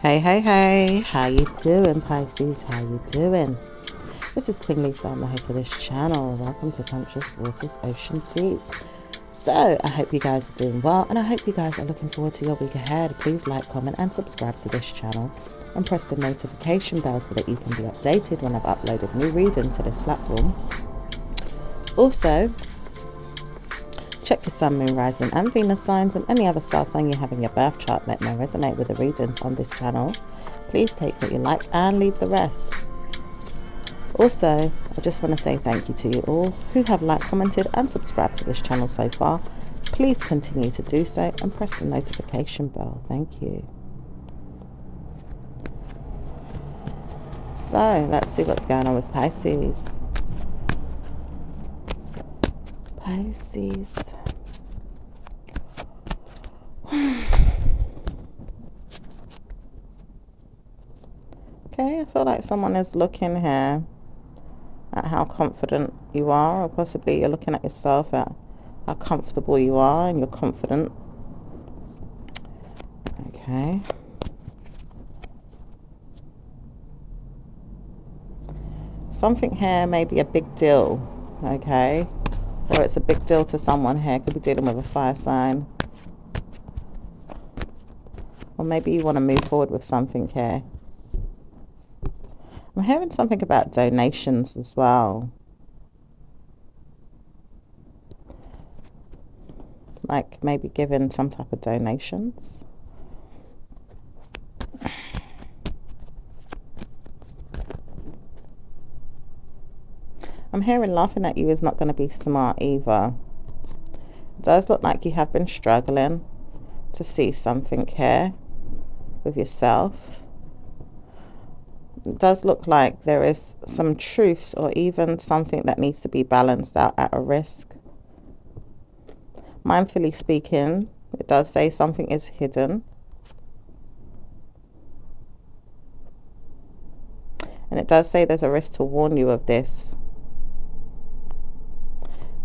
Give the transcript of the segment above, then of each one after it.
Hey, how you doing, Pisces? How you doing? This is Queen Lisa. I'm the host of this channel. Welcome to Conscious Waters Ocean Deep. So, I hope you guys are doing well, and I hope you guys are looking forward to your week ahead. Please like, comment, and subscribe to this channel, and press the notification bell so that you can be updated when I've uploaded new readings to this platform. Also, check your sun, moon, rising, and Venus signs, and any other star sign you have in your birth chart that may resonate with the readings on this channel. Please take what you like and leave the rest. Also, I just want to say thank you to you all who have liked, commented, and subscribed to this channel so far. Please continue to do so and press the notification bell. Thank you. So, let's see what's going on with Pisces. Pisces. Okay, I feel like someone is looking here at how confident you are, or possibly you're looking at yourself at how comfortable you are and you're confident. Okay. Something here may be a big deal, okay? Or it's a big deal to someone here. Could be dealing with a fire sign. Or maybe you want to move forward with something here. I'm hearing something about donations as well. Like maybe giving some type of donations. I'm hearing laughing at you is not going to be smart either. It does look like you have been struggling to see something here with yourself. It does look like there is some truths or even something that needs to be balanced out at a risk. Mindfully speaking, it does say something is hidden. And it does say there's a risk to warn you of this.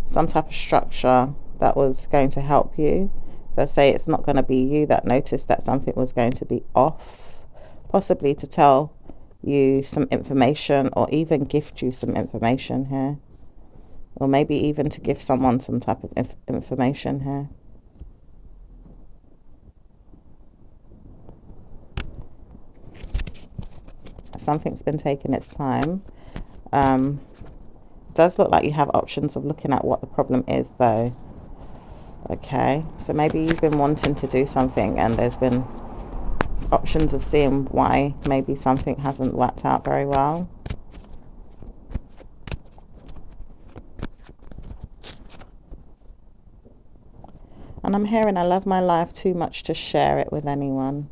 Some type of structure that was going to help you. It does say it's not going to be you that noticed that something was going to be off. Possibly to tell you some information or even gift you some information here. Or maybe even to give someone some type of information here. Something's been taking its time. It does look like you have options of looking at what the problem is though. Okay, so maybe you've been wanting to do something and there's been options of seeing why maybe something hasn't worked out very well. And I'm hearing I love my life too much to share it with anyone.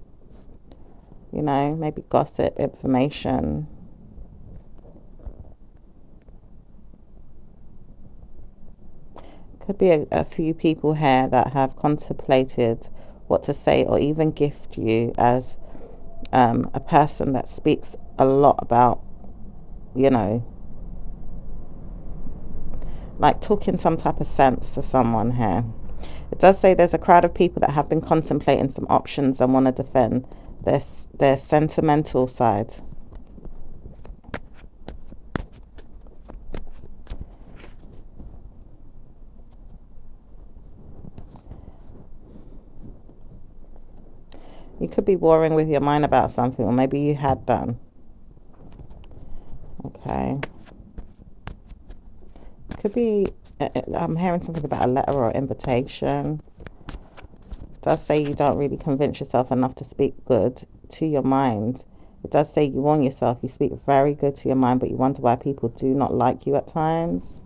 You know, maybe gossip, information. Could be a few people here that have contemplated what to say or even gift you as a person that speaks a lot about, you know, like talking some type of sense to someone here. It does say there's a crowd of people that have been contemplating some options and want to defend their sentimental side. You could be warring with your mind about something, or maybe you had done. Okay. Could be, I'm hearing something about a letter or invitation. It does say you don't really convince yourself enough to speak good to your mind. It does say you warn yourself, you speak very good to your mind, but you wonder why people do not like you at times.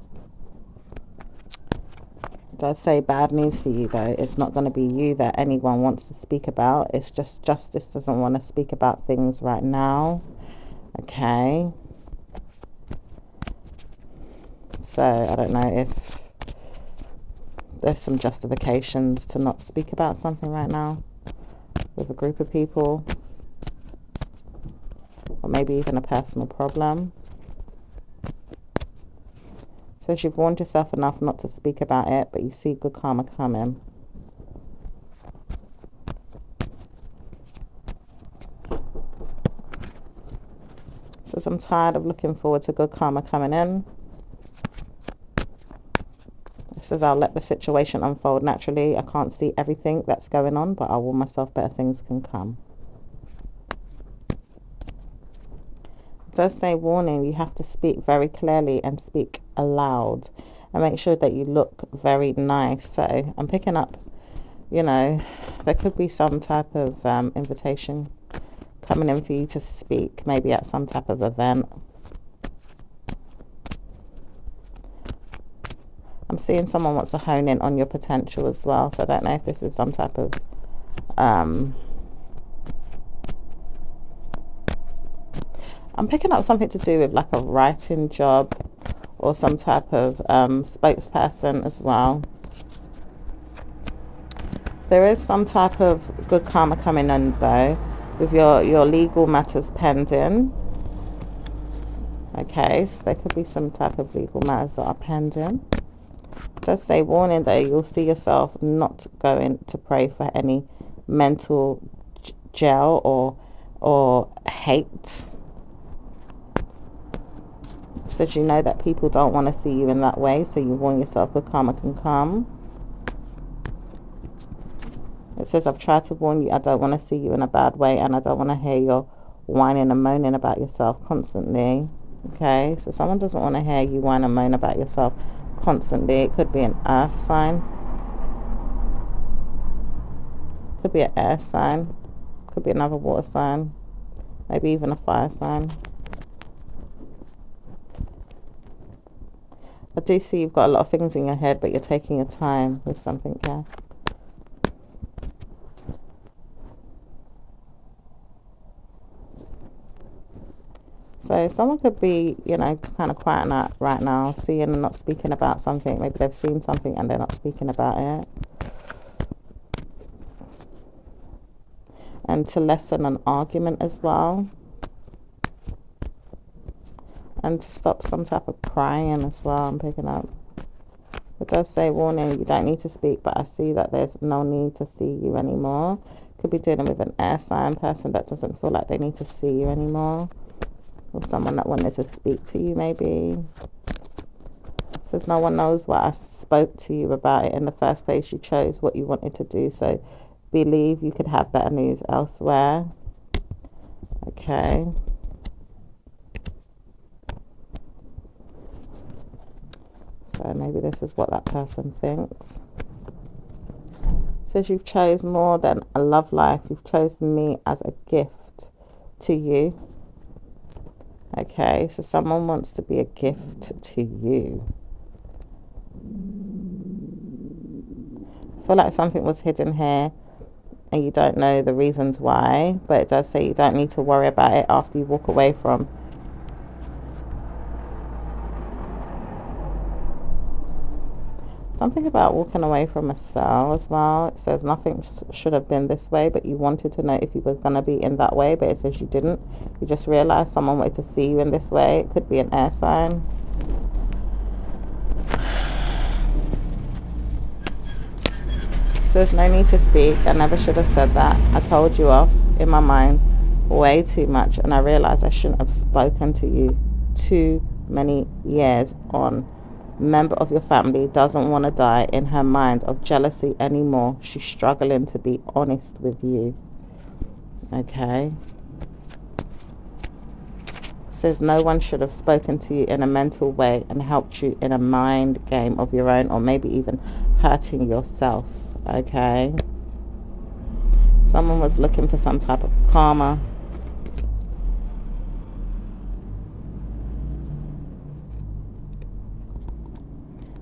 It does say bad news for you though. It's not going to be you that anyone wants to speak about. It's just justice doesn't want to speak about things right now. Okay. So I don't know if there's some justifications to not speak about something right now with a group of people, or maybe even a personal problem. So you've warned yourself enough not to speak about it, but you see good karma coming. Says, I'm tired of looking forward to good karma coming in. It says, I'll let the situation unfold naturally. I can't see everything that's going on, but I'll warn myself better things can come. It does say, warning, you have to speak very clearly and speak aloud. And make sure that you look very nice. So I'm picking up, you know, there could be some type of invitation coming in for you to speak, maybe at some type of event. I'm seeing someone wants to hone in on your potential as well. So I don't know if this is some type of I'm picking up something to do with like a writing job or some type of spokesperson as well. There is some type of good karma coming in though, with your legal matters pending. Okay, so there could be some type of legal matters that are pending. It does say, warning though, you'll see yourself not going to pray for any mental jail or hate. It says, you know that people don't want to see you in that way, so you warn yourself good karma can come. It says, I've tried to warn you, I don't want to see you in a bad way, and I don't want to hear your whining and moaning about yourself constantly. Okay, so someone doesn't want to hear you whine and moan about yourself constantly. It could be an earth sign, could be an air sign, could be another water sign, maybe even a fire sign. I do see you've got a lot of things in your head, but you're taking your time with something here. So someone could be, you know, kind of quiet right now, seeing and not speaking about something. Maybe they've seen something and they're not speaking about it. And to lessen an argument as well. And to stop some type of crying as well, I'm picking up. It does say, warning, you don't need to speak, but I see that there's no need to see you anymore. Could be dealing with an air sign person that doesn't feel like they need to see you anymore. Or someone that wanted to speak to you, maybe. It says, no one knows what I spoke to you about it in the first place. You chose what you wanted to do, so believe you could have better news elsewhere. Okay. So maybe this is what that person thinks. It says, you've chose more than a love life. You've chosen me as a gift to you. Okay, so someone wants to be a gift to you. I feel like something was hidden here and you don't know the reasons why, but it does say you don't need to worry about it after you walk away from. Something about walking away from a cell as well. It says nothing should have been this way, but you wanted to know if you were going to be in that way, but it says you didn't. You just realized someone wanted to see you in this way. It could be an air sign. It says no need to speak. I never should have said that. I told you off in my mind way too much, and I realized I shouldn't have spoken to you too many years on. Member of your family doesn't want to die in her mind of jealousy anymore. She's struggling to be honest with you. Okay. Says no one should have spoken to you in a mental way and helped you in a mind game of your own, or maybe even hurting yourself. Okay. Someone was looking for some type of karma.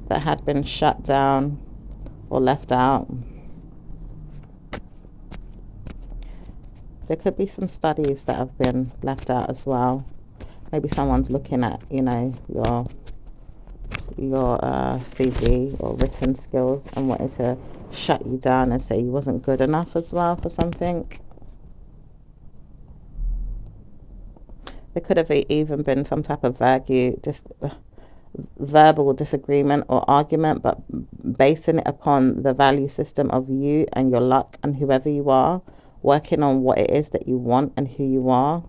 That had been shut down or left out. There could be some studies that have been left out as well. Maybe someone's looking at, you know, your CV or written skills and wanted to shut you down and say you wasn't good enough as well for something. There could have even been some type of verbal disagreement or argument, but basing it upon the value system of you and your luck and whoever you are, working on what it is that you want and who you are.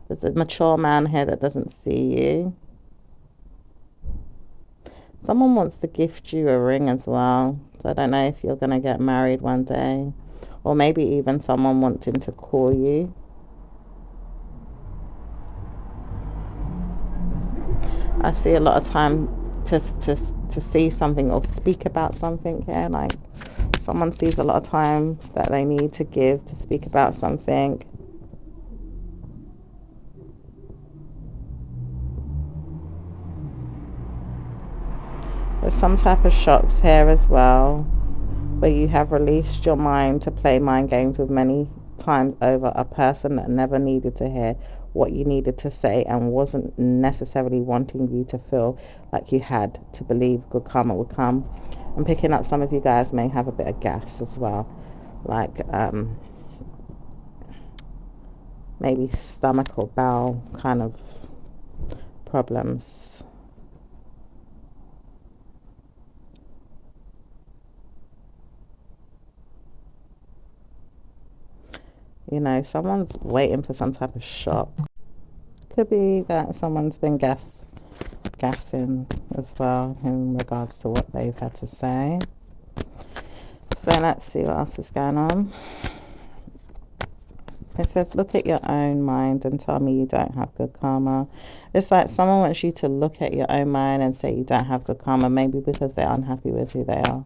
There's a mature man here that doesn't see you. Someone wants to gift you a ring as well. So I don't know if you're going to get married one day. Or maybe even someone wanting to call you. I see a lot of time to see something or speak about something here. Like someone sees a lot of time that they need to give to speak about something. There's some type of shocks here as well, where you have released your mind to play mind games with many times over a person that never needed to hear what you needed to say and wasn't necessarily wanting you to feel like you had to believe good karma would come. I'm picking up some of you guys may have a bit of gas as well, like maybe stomach or bowel kind of problems. You know, someone's waiting for some type of shock. Could be that someone's been gassing as well in regards to what they've had to say. So let's see what else is going on. It says, look at your own mind and tell me you don't have good karma. It's like someone wants you to look at your own mind and say you don't have good karma, maybe because they're unhappy with who they are.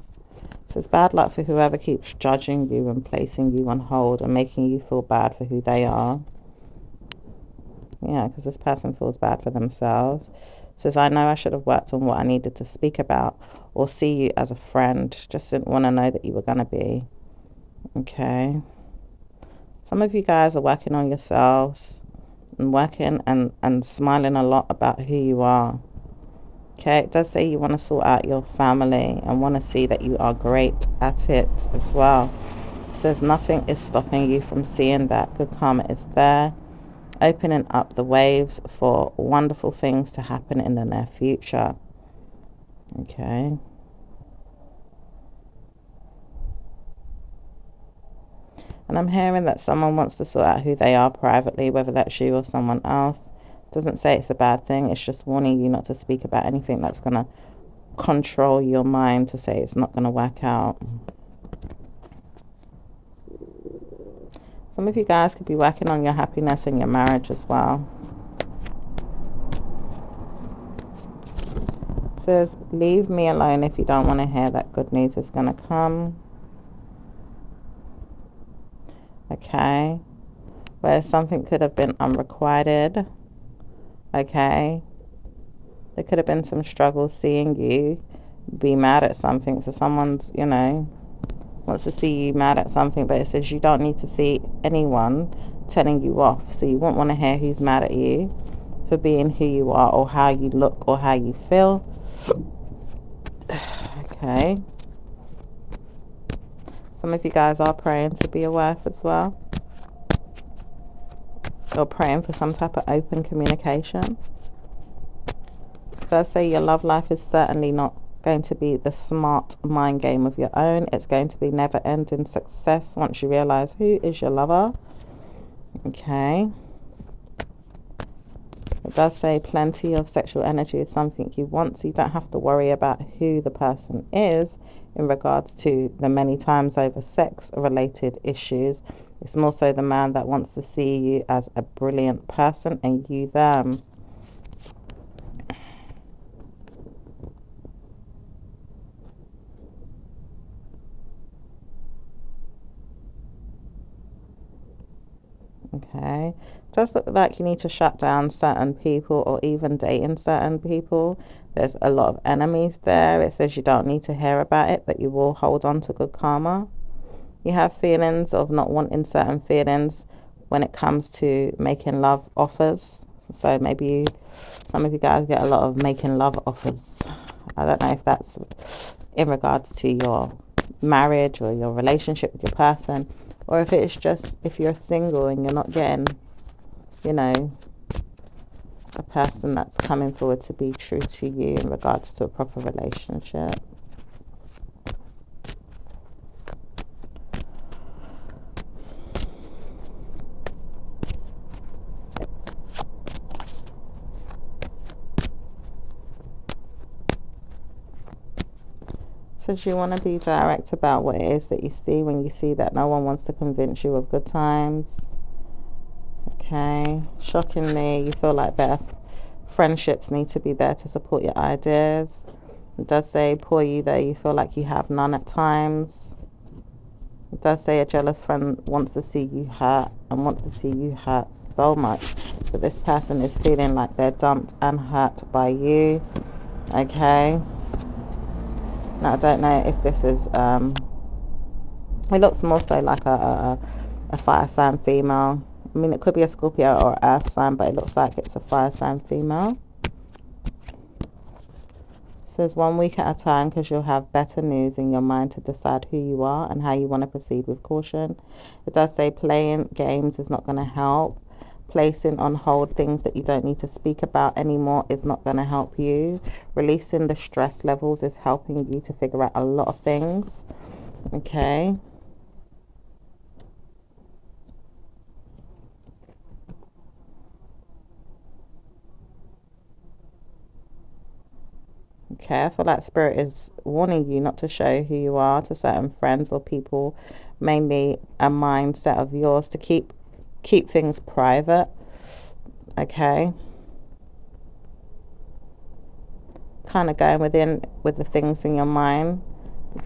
So it's bad luck for whoever keeps judging you and placing you on hold and making you feel bad for who they are. Yeah, because this person feels bad for themselves. It says, I know I should have worked on what I needed to speak about or see you as a friend. Just didn't want to know that you were going to be. Okay. Some of you guys are working on yourselves and working and smiling a lot about who you are. Okay, it does say you want to sort out your family and want to see that you are great at it as well. It says nothing is stopping you from seeing that good karma is there, opening up the waves for wonderful things to happen in the near future. Okay. And I'm hearing that someone wants to sort out who they are privately, whether that's you or someone else. Doesn't say it's a bad thing. It's just warning you not to speak about anything that's going to control your mind to say it's not going to work out. Some of you guys could be working on your happiness in your marriage as well. It says, leave me alone if you don't want to hear that good news is going to come. Okay. Where something could have been unrequited. Okay. There could have been some struggle seeing you be mad at something. So someone's, you know, wants to see you mad at something, but it says you don't need to see anyone telling you off. So you won't want to hear who's mad at you for being who you are or how you look or how you feel. Okay. Some of you guys are praying to be a wife as well. Or praying for some type of open communication. It does say your love life is certainly not going to be the smart mind game of your own. It's going to be never-ending success once you realize who is your lover. Okay. It does say plenty of sexual energy is something you want, so you don't have to worry about who the person is in regards to the many times over sex-related issues. It's more so the man that wants to see you as a brilliant person and you them. Okay. It does look like you need to shut down certain people or even dating certain people. There's a lot of enemies there. It says you don't need to hear about it, but you will hold on to good karma. You have feelings of not wanting certain feelings when it comes to making love offers. So maybe some of you guys get a lot of making love offers. I don't know if that's in regards to your marriage or your relationship with your person, or if it's just if you're single and you're not getting, you know, a person that's coming forward to be true to you in regards to a proper relationship. says you want to be direct about what it is that you see when you see that no one wants to convince you of good times. Okay. Shockingly, you feel like better friendships need to be there to support your ideas. It does say, poor you though, you feel like you have none at times. It does say a jealous friend wants to see you hurt and wants to see you hurt so much. But this person is feeling like they're dumped and hurt by you. Okay. Now, I don't know if this is, it looks more so like a fire sign female. I mean, it could be a Scorpio or earth sign, but it looks like it's a fire sign female. Says 1 week at a time, because you'll have better news in your mind to decide who you are and how you want to proceed with caution. It does say playing games is not going to help. Placing on hold things that you don't need to speak about anymore is not going to help you. Releasing the stress levels is helping you to figure out a lot of things. Okay. Okay, I feel like Spirit is warning you not to show who you are to certain friends or people, mainly a mindset of yours to keep things private. Okay. Kind of going within with the things in your mind.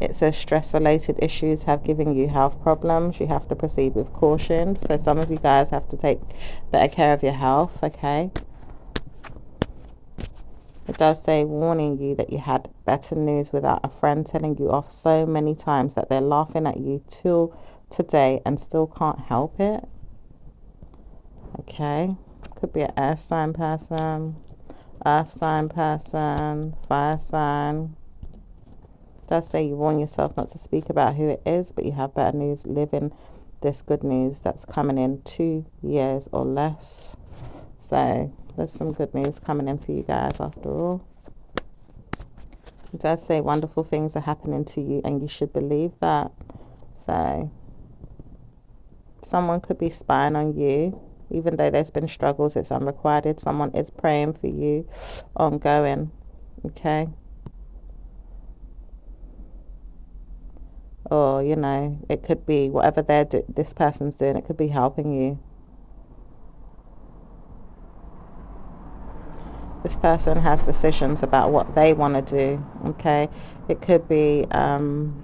It says stress-related issues have given you health problems. You have to proceed with caution. So some of you guys have to take better care of your health, okay? It does say warning you that you had better news without a friend telling you off so many times that they're laughing at you till today and still can't help it. Okay. Could be an air sign person, earth sign person, fire sign. It does say you warn yourself not to speak about who it is, but you have better news living this good news that's coming in 2 years or less. So there's some good news coming in for you guys after all. It does say wonderful things are happening to you and you should believe that. So someone could be spying on you. Even though there's been struggles, it's unrequited. Someone is praying for you ongoing. Okay. Or, you know, it could be whatever this person's doing, it could be helping you. This person has decisions about what they want to do, okay? It could be an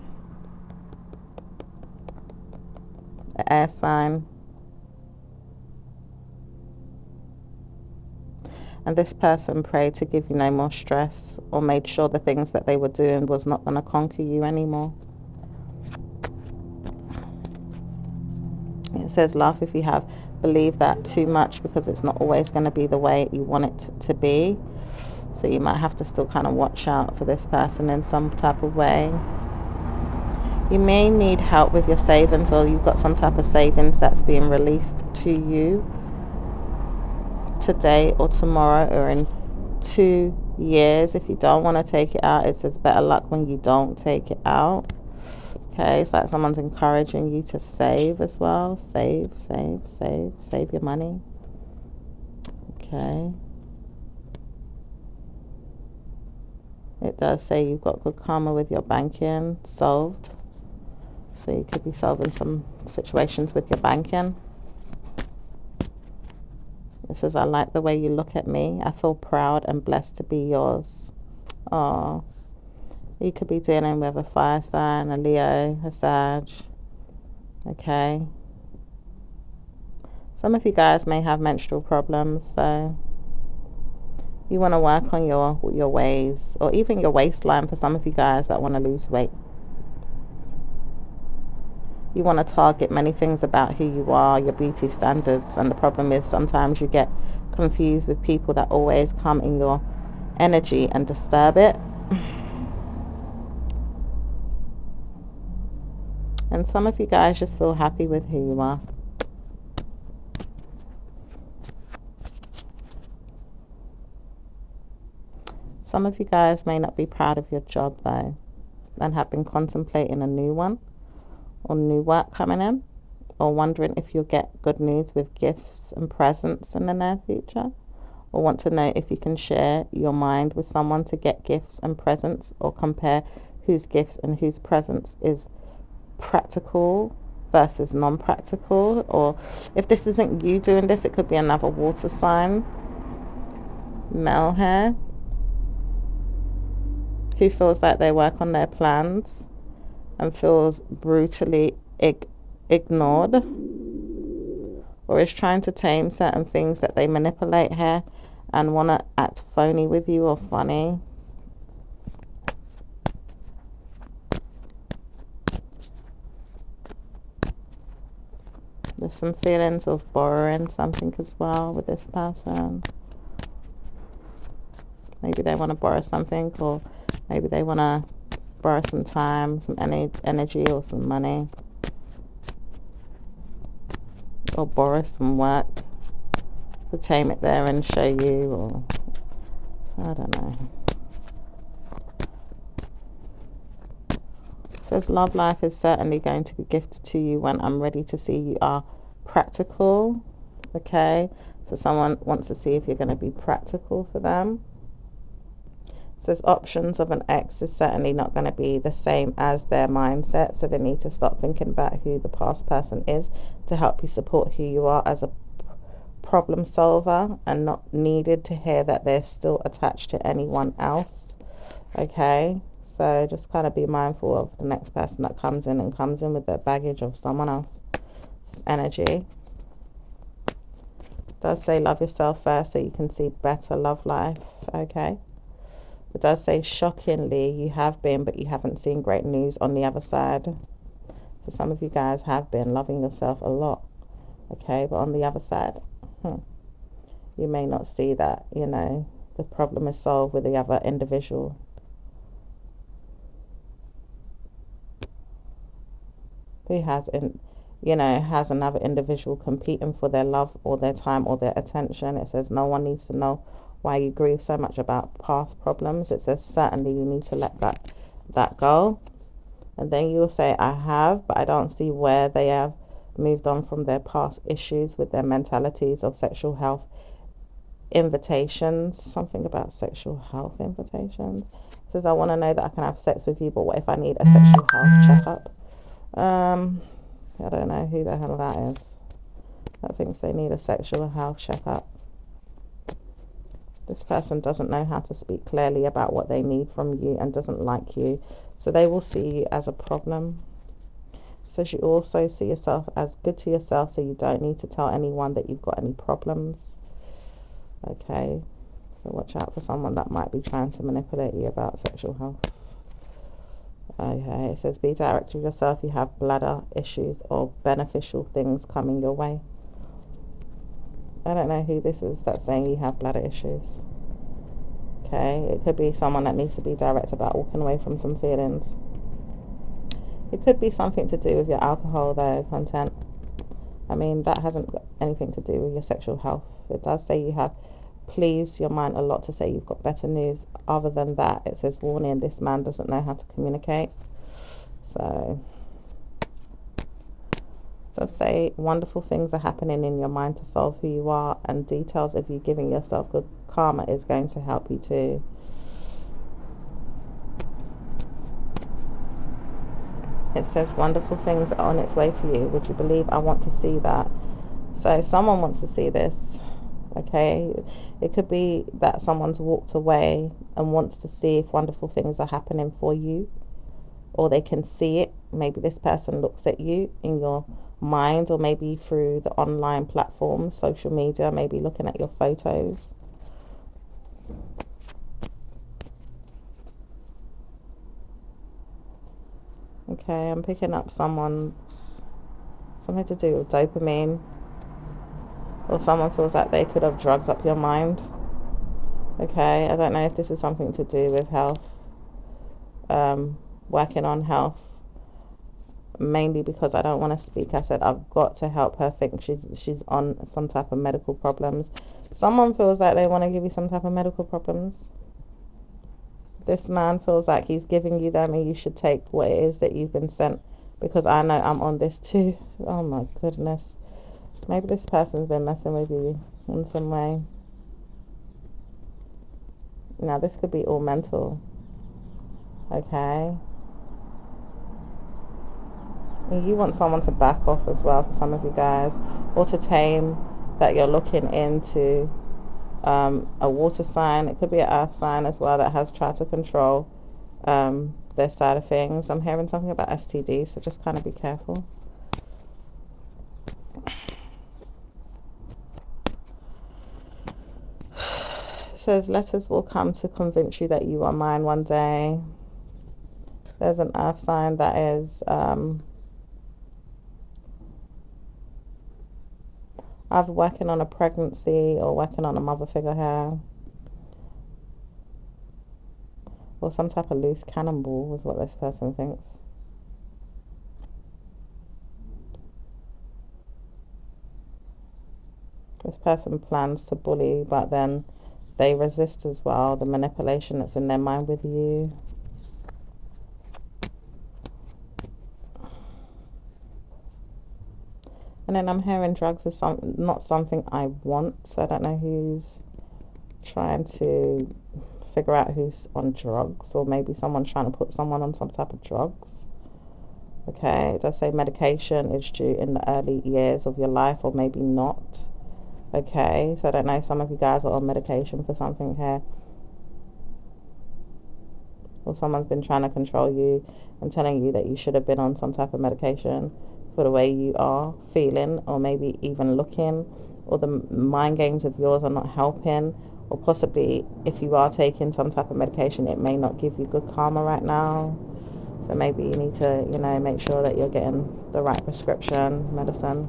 air sign. And this person prayed to give you no more stress, or made sure the things that they were doing was not going to conquer you anymore. It says laugh if you have believed that too much, because it's not always going to be the way you want it to be. So you might have to still kind of watch out for this person in some type of way. You may need help with your savings, or you've got some type of savings that's being released to you today or tomorrow or in 2 years. If you don't want to take it out, it says better luck when you don't take it out. Okay, it's like someone's encouraging you to save as well. Save your money. Okay. It does say you've got good karma with your banking solved. So you could be solving some situations with your banking. It says, I like the way you look at me. I feel proud and blessed to be yours. Oh. You could be dealing with a fire sign, a Leo, a Sag. Okay. Some of you guys may have menstrual problems, so you want to work on your ways, or even your waistline for some of you guys that want to lose weight. You want to target many things about who you are, your beauty standards, and the problem is sometimes you get confused with people that always come in your energy and disturb it. And some of you guys just feel happy with who you are. Some of you guys may not be proud of your job though, and have been contemplating a new one or new work coming in, or wondering if you'll get good news with gifts and presents in the near future, or want to know if you can share your mind with someone to get gifts and presents, or compare whose gifts and whose presence is practical versus non-practical. Or if this isn't you doing this, it could be another water sign, male here, who feels like they work on their plans and feels brutally ignored, or is trying to tame certain things that they manipulate here and want to act phony with you or funny. There's some feelings of borrowing something as well with this person. Maybe they want to borrow something, or maybe they want to borrow some time, some energy, or some money. Or borrow some work to tame it there and show you. Or, so I don't know. It says love life is certainly going to be gifted to you when I'm ready to see you are practical. Okay, so someone wants to see if you're going to be practical for them. It says options of an ex is certainly not going to be the same as their mindset, so they need to stop thinking about who the past person is to help you support who you are as a problem solver, and not needed to hear that they're still attached to anyone else. Okay, so just kind of be mindful of the next person that comes in with the baggage of someone else. This energy. It does say love yourself first so you can see better love life. Okay. It does say shockingly you have been, but you haven't seen great news on the other side. So some of you guys have been loving yourself a lot. Okay, but on the other side, you may not see that, you know, the problem is solved with the other individual. Who has, has another individual competing for their love or their time or their attention. It says no one needs to know why you grieve so much about past problems. It says certainly you need to let that go. And then you'll say I have, but I don't see where they have moved on from their past issues with their mentalities of sexual health invitations. Something about sexual health invitations. It says I want to know that I can have sex with you, but what if I need a sexual health checkup? I don't know who the hell that is. That thinks they need a sexual health checkup. This person doesn't know how to speak clearly about what they need from you and doesn't like you, so they will see you as a problem. So you also see yourself as good to yourself, so you don't need to tell anyone that you've got any problems. Okay, so watch out for someone that might be trying to manipulate you about sexual health. Okay, it says be direct with yourself. You have bladder issues or beneficial things coming your way. I don't know who this is that's saying you have bladder issues. Okay, it could be someone that needs to be direct about walking away from some feelings. It could be something to do with your alcohol though, content. I mean, that hasn't got anything to do with your sexual health. It does say you have pleased your mind a lot to say you've got better news. Other than that, it says warning, this man doesn't know how to communicate. So it does say wonderful things are happening in your mind to solve who you are, and details of you giving yourself good karma is going to help you too. It says wonderful things are on its way to you. Would you believe I want to see that? So someone wants to see this. Okay, it could be that someone's walked away and wants to see if wonderful things are happening for you, or they can see it. Maybe this person looks at you in your mind, or maybe through the online platforms, social media, maybe looking at your photos. Okay, I'm picking up something to do with dopamine. Or someone feels like they could have drugged up your mind. Okay, I don't know if this is something to do with health, working on health. Mainly because I don't want to speak. I said I've got to help her think she's on some type of medical problems. Someone feels like they want to give you some type of medical problems. This man feels like he's giving you them and you should take what it is that you've been sent, because I know I'm on this too. Oh my goodness. Maybe this person's been messing with you in some way. Now, this could be all mental. Okay. You want someone to back off as well for some of you guys, or to tame, that you're looking into a water sign. It could be an earth sign as well that has tried to control their side of things. I'm hearing something about STDs, so just kind of be careful. It says letters will come to convince you that you are mine one day. There's an earth sign that is either working on a pregnancy or working on a mother figure here, or some type of loose cannonball is what this person thinks. This person plans to bully, but then they resist as well, the manipulation that's in their mind with you. And then I'm hearing drugs is not something I want. So I don't know who's trying to figure out who's on drugs, or maybe someone's trying to put someone on some type of drugs. Okay, it does say medication is due in the early years of your life, or maybe not. Okay, so I don't know, some of you guys are on medication for something here, or someone's been trying to control you and telling you that you should have been on some type of medication for the way you are feeling, or maybe even looking, or the mind games of yours are not helping, or possibly if you are taking some type of medication, it may not give you good karma right now. So maybe you need to, you know, make sure that you're getting the right prescription medicine.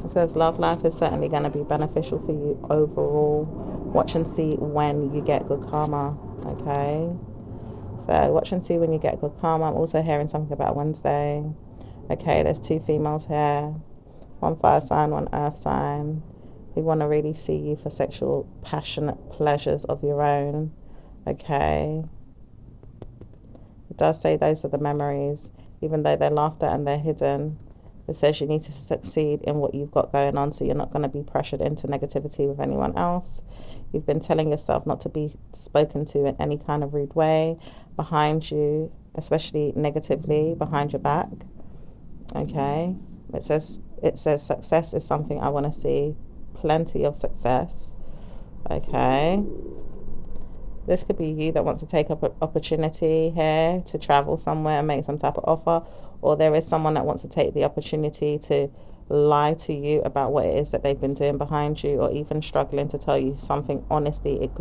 It says love life is certainly going to be beneficial for you overall. Watch and see when you get good karma. Okay, so watch and see when you get good karma. I'm also hearing something about Wednesday. Okay, there's two females here, one fire sign, one earth sign. We want to really see you for sexual, passionate pleasures of your own. Okay, it does say those are the memories, even though they're laughed at and they're hidden. It says you need to succeed in what you've got going on, so you're not going to be pressured into negativity with anyone else. You've been telling yourself not to be spoken to in any kind of rude way behind you, especially negatively behind your back. Okay, it says success is something I want to see. Plenty of success. Okay, this could be you that wants to take up an opportunity here to travel somewhere and make some type of offer, or there is someone that wants to take the opportunity to lie to you about what it is that they've been doing behind you, or even struggling to tell you something honestly. It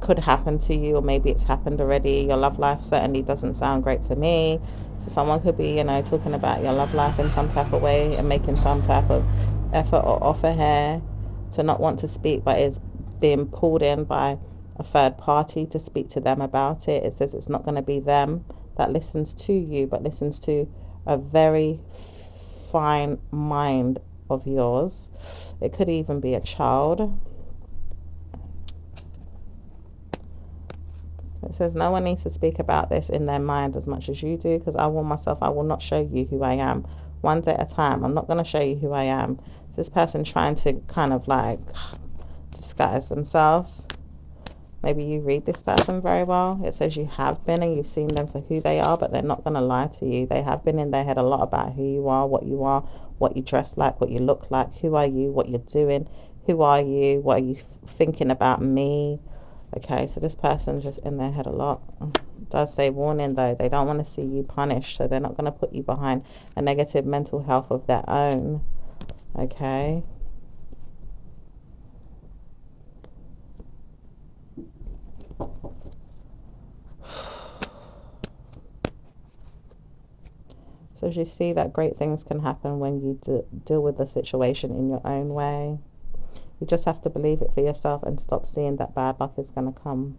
could happen to you, or maybe it's happened already. Your love life certainly doesn't sound great to me. So someone could be, you know, talking about your love life in some type of way and making some type of effort or offer here to not want to speak, but is being pulled in by a third party to speak to them about it. It says it's not going to be them that listens to you, but listens to a very fine mind of yours. It could even be a child. It says no one needs to speak about this in their mind as much as you do, because I warn myself, I will not show you who I am. One day at a time. I'm not going to show you who I am. It's this person trying to kind of like disguise themselves. Maybe you read this person very well. It says you have been and you've seen them for who they are, but they're not going to lie to you. They have been in their head a lot about who you are, what you dress like, what you look like, who are you, what you're doing, who are you, what are you thinking about me. Okay, so this person's just in their head a lot. It does say warning though, they don't want to see you punished, so they're not going to put you behind a negative mental health of their own. Okay. So as you see that great things can happen when you deal with the situation in your own way. You just have to believe it for yourself and stop seeing that bad luck is going to come.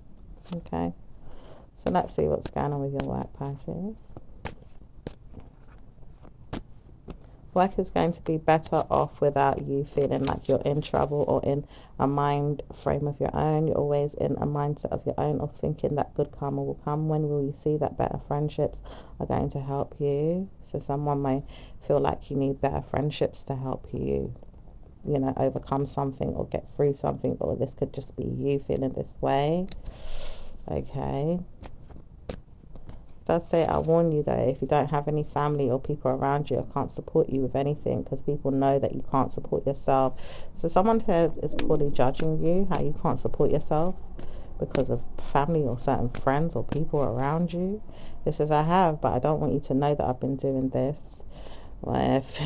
Okay. So let's see what's going on with your work, Pisces. Work is going to be better off without you feeling like you're in trouble or in a mind frame of your own. You're always in a mindset of your own, of thinking that good karma will come. When will you see that better friendships are going to help you? So someone may feel like you need better friendships to help you, you know, overcome something or get through something, or this could just be you feeling this way. Okay. Does say, I warn you though, if you don't have any family or people around you, I can't support you with anything, because people know that you can't support yourself. So someone here is poorly judging you, how you can't support yourself because of family or certain friends or people around you. It says, I have, but I don't want you to know that I've been doing this. Well, if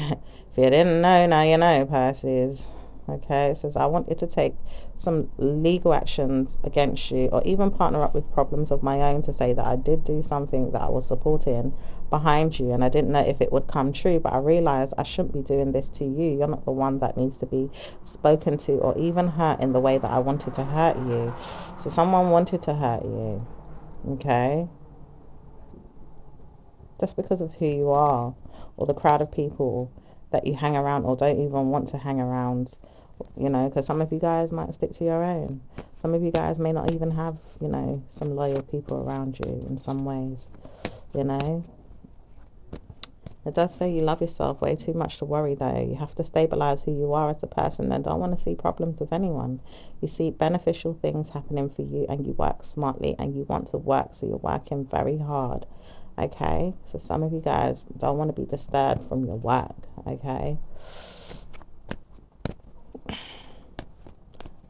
you didn't know, now you know, Pisces. Okay, it says, I want you to take some legal actions against you, or even partner up with problems of my own to say that I did do something that I was supporting behind you, and I didn't know if it would come true, but I realized I shouldn't be doing this to you. You're not the one that needs to be spoken to or even hurt in the way that I wanted to hurt you. So someone wanted to hurt you, okay? Just because of who you are, or the crowd of people that you hang around or don't even want to hang around, you know, because some of you guys might stick to your own. Some of you guys may not even have, you know, some loyal people around you in some ways, you know. It does say you love yourself way too much to worry though. You have to stabilize who you are as a person and don't want to see problems with anyone. You see beneficial things happening for you, and you work smartly and you want to work, so you're working very hard. Okay, so some of you guys don't want to be disturbed from your work. Okay,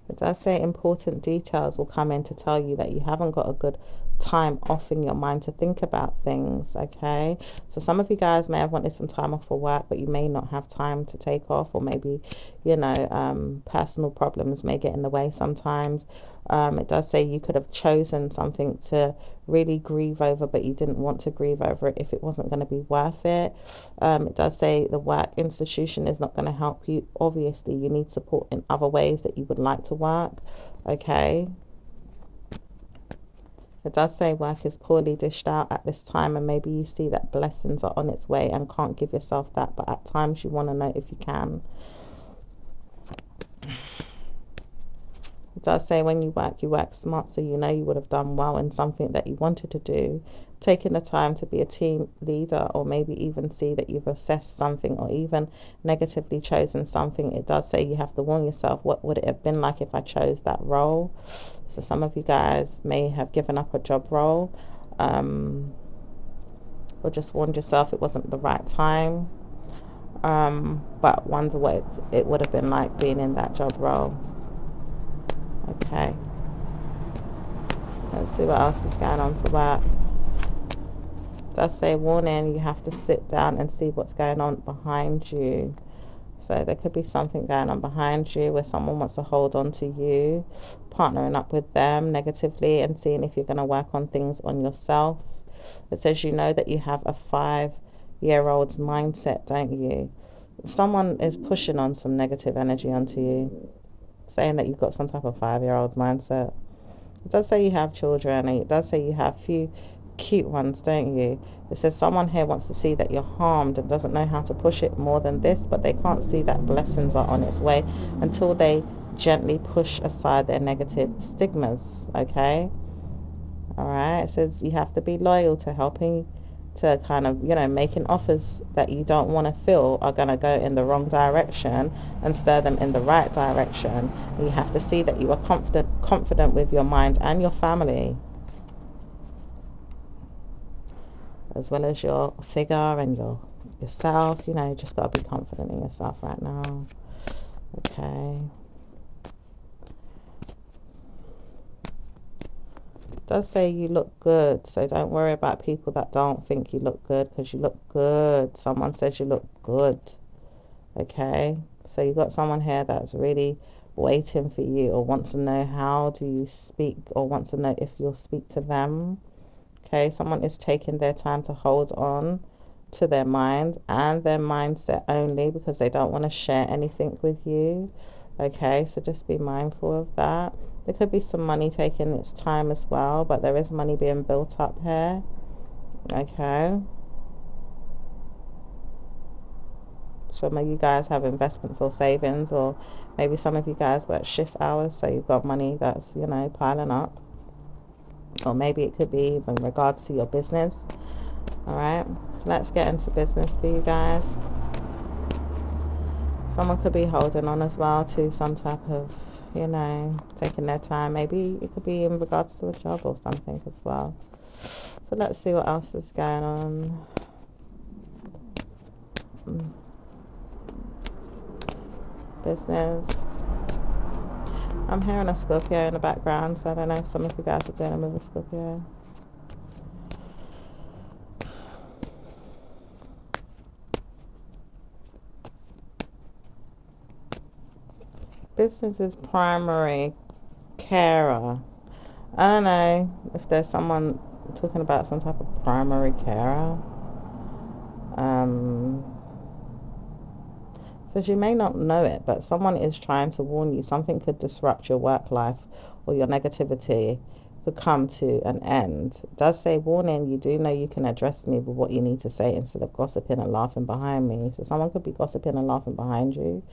it does say important details will come in to tell you that you haven't got a good time off in your mind to think about things. Okay, so some of you guys may have wanted some time off for work, but you may not have time to take off, or maybe, you know, personal problems may get in the way sometimes. It does say you could have chosen something to really grieve over, but you didn't want to grieve over it if it wasn't going to be worth it. It does say the work institution is not going to help you. Obviously, you need support in other ways that you would like to work. Okay. It does say work is poorly dished out at this time, and maybe you see that blessings are on its way and can't give yourself that, but at times you want to know if you can. It does say when you work smart, so you know you would have done well in something that you wanted to do. Taking the time to be a team leader, or maybe even see that you've assessed something or even negatively chosen something. It does say you have to warn yourself, what would it have been like if I chose that role? So some of you guys may have given up a job role, or just warned yourself it wasn't the right time, but wonder what it would have been like being in that job role. Okay, let's see what else is going on for that. It does say warning, you have to sit down and see what's going on behind you. So there could be something going on behind you where someone wants to hold on to you, partnering up with them negatively and seeing if you're going to work on things on yourself. It says you know that you have a 5-year-old's mindset, don't you? Someone is pushing on some negative energy onto you, saying that you've got some type of 5-year-old's mindset. It does say you have children, and it does say you have few cute ones, don't you? It says someone here wants to see that you're harmed and doesn't know how to push it more than this, but they can't see that blessings are on its way until they gently push aside their negative stigmas. Okay, all right. It says you have to be loyal to helping, to kind of, you know, making offers that you don't want to feel are going to go in the wrong direction, and stir them in the right direction. And you have to see that you are confident with your mind and your family, as well as your figure and yourself. You know, you just got to be confident in yourself right now. Okay. It does say you look good, so don't worry about people that don't think you look good, because you look good. Someone says you look good. Okay, so you've got someone here that's really waiting for you, or wants to know how do you speak, or wants to know if you'll speak to them. Okay, someone is taking their time to hold on to their mind and their mindset only, because they don't want to share anything with you. Okay, so just be mindful of that. There could be some money taking its time as well, but there is money being built up here. Okay, some of you guys have investments or savings, or maybe some of you guys work shift hours, so you've got money that's, you know, piling up. Or maybe it could be in regards to your business. All right, so let's get into business for you guys. Someone could be holding on as well to some type of, you know, taking their time. Maybe it could be in regards to a job or something as well. So let's see what else is going on. Business. I'm hearing a Scorpio in the background, so I don't know if some of you guys are dealing with a Scorpio. Business is primary carer. I don't know if there's someone talking about some type of primary carer. So you may not know it, but someone is trying to warn you. Something could disrupt your work life, or your negativity could come to an end. It does say, warning, you do know you can address me with what you need to say instead of gossiping and laughing behind me. So someone could be gossiping and laughing behind you,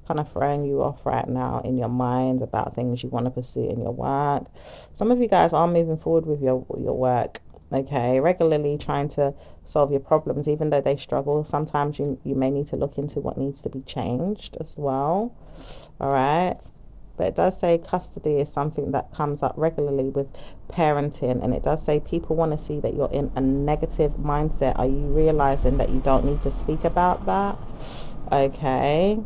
kind of throwing you off right now in your mind about things you want to pursue in your work. Some of you guys are moving forward with your work, okay, regularly trying to solve your problems, even though they struggle. Sometimes you may need to look into what needs to be changed as well. All right. But it does say custody is something that comes up regularly with parenting. And it does say people want to see that you're in a negative mindset. Are you realizing that you don't need to speak about that? Okay.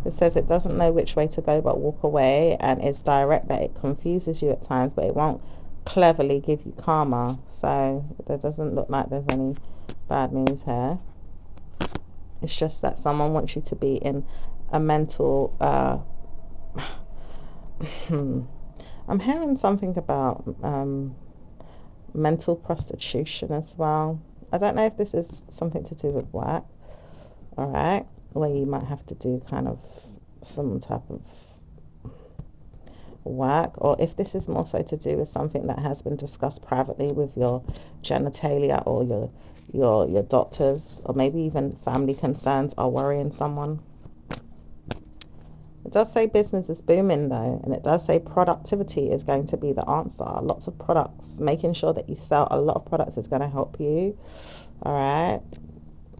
It says it doesn't know which way to go but walk away. And it's direct, that it confuses you at times, but it won't cleverly give you karma. So there doesn't look like there's any bad news here. It's just that someone wants you to be in a mental I'm hearing something about mental prostitution as well. I don't know if this is something to do with work, all right, where you might have to do kind of some type of work, or if this is more so to do with something that has been discussed privately with your genitalia or your doctors, or maybe even family concerns are worrying someone. It does say business is booming though, and it does say productivity is going to be the answer. Lots of products, making sure that you sell a lot of products is going to help you. All right.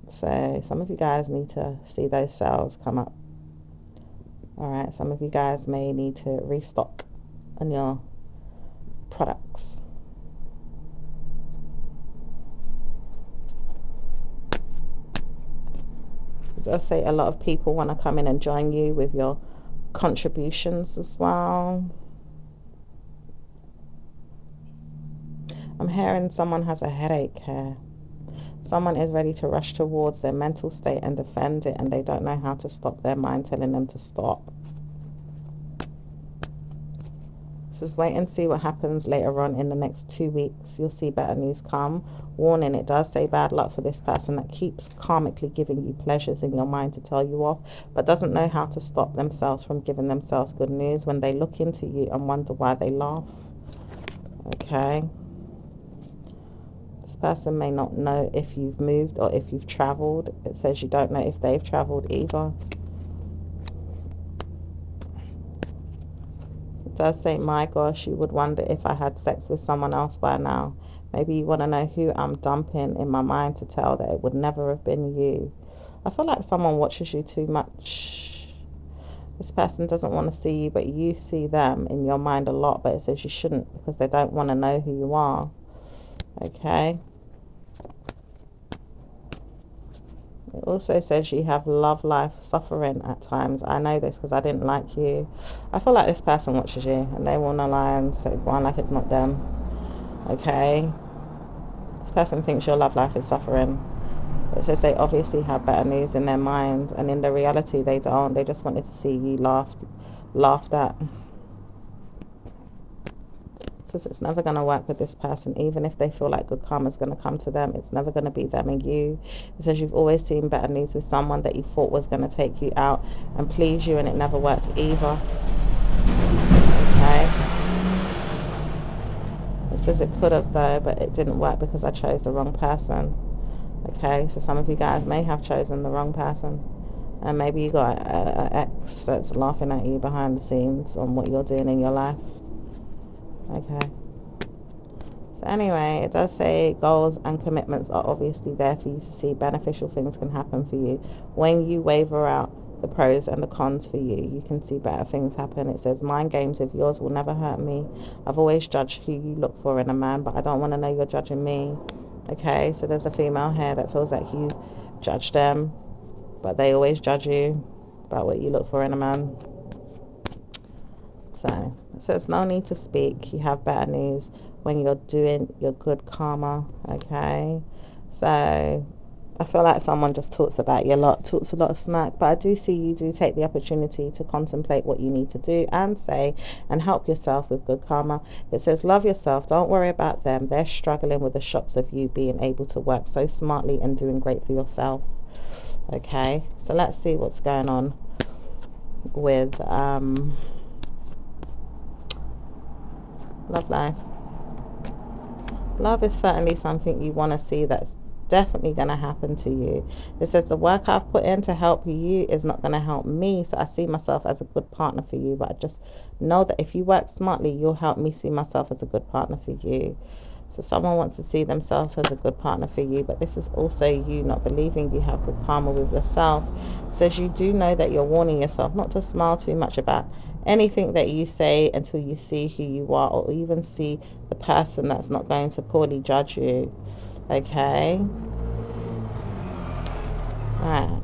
So some of you guys need to see those sales come up. All right. Some of you guys may need to restock on your products. It does say a lot of people want to come in and join you with your contributions as well. I'm hearing someone has a headache here. Someone is ready to rush towards their mental state and defend it, and they don't know how to stop their mind telling them to stop. So just wait and see what happens later on in the next 2 weeks. You'll see better news come. Warning, it does say bad luck for this person that keeps karmically giving you pleasures in your mind to tell you off, but doesn't know how to stop themselves from giving themselves good news when they look into you and wonder why they laugh. Okay. This person may not know if you've moved or if you've traveled. It says you don't know if they've traveled either. It does say, my gosh, you would wonder if I had sex with someone else by now. Maybe you want to know who I'm dumping in my mind to tell that it would never have been you. I feel like someone watches you too much. This person doesn't want to see you, but you see them in your mind a lot. But it says you shouldn't, because they don't want to know who you are. Okay. It also says you have love life suffering at times. I know this because I didn't like you. I feel like this person watches you, and they want to lie and say one like it's not them. Okay. This person thinks your love life is suffering. It says they obviously have better news in their mind, and in the reality they don't. They just wanted to see you laughed at. It says it's never going to work with this person. Even if they feel like good karma is going to come to them, it's never going to be them and you. It says you've always seen better news with someone that you thought was going to take you out and please you, and it never worked either. Okay. It says it could have though, but it didn't work because I chose the wrong person. Okay, so some of you guys may have chosen the wrong person, and maybe you got an ex that's laughing at you behind the scenes on what you're doing in your life. Okay. So anyway, it does say goals and commitments are obviously there for you to see. Beneficial things can happen for you when you waver out the pros and the cons for you. You can see better things happen. It says, mind games of yours will never hurt me. I've always judged who you look for in a man, but I don't want to know you're judging me. Okay, so there's a female here that feels like you judge them, but they always judge you about what you look for in a man. So it says, no need to speak. You have better news when you're doing your good karma. Okay, so I feel like someone just talks about you a lot, talks a lot of smack, but I do see you do take the opportunity to contemplate what you need to do and say and help yourself with good karma. It says, love yourself. Don't worry about them. They're struggling with the shocks of you being able to work so smartly and doing great for yourself. Okay, so let's see what's going on with love life. Love is certainly something you want to see that's definitely going to happen to you. It says, the work I've put in to help you is not going to help me, so I see myself as a good partner for you, but I just know that if you work smartly, you'll help me see myself as a good partner for you. So someone wants to see themselves as a good partner for you, but this is also you not believing you have good karma with yourself. It says you do know that you're warning yourself not to smile too much about anything that you say until you see who you are, or even see the person that's not going to poorly judge you. Okay. Alright.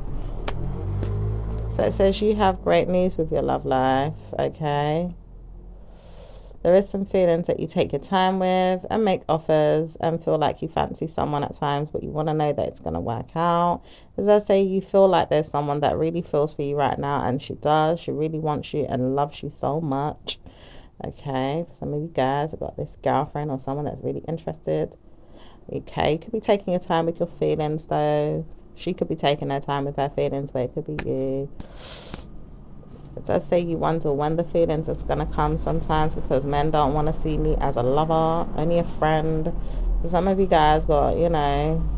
So it says you have great news with your love life. Okay. There is some feelings that you take your time with and make offers and feel like you fancy someone at times, but you want to know that it's going to work out. As I say, you feel like there's someone that really feels for you right now, and she does. She really wants you and loves you so much. Okay, for some of you guys, have got this girlfriend or someone that's really interested. Okay, you could be taking your time with your feelings though. She could be taking her time with her feelings, but it could be you. It does say you wonder when the feelings is going to come sometimes, because men don't want to see me as a lover, only a friend. So some of you guys got, you know,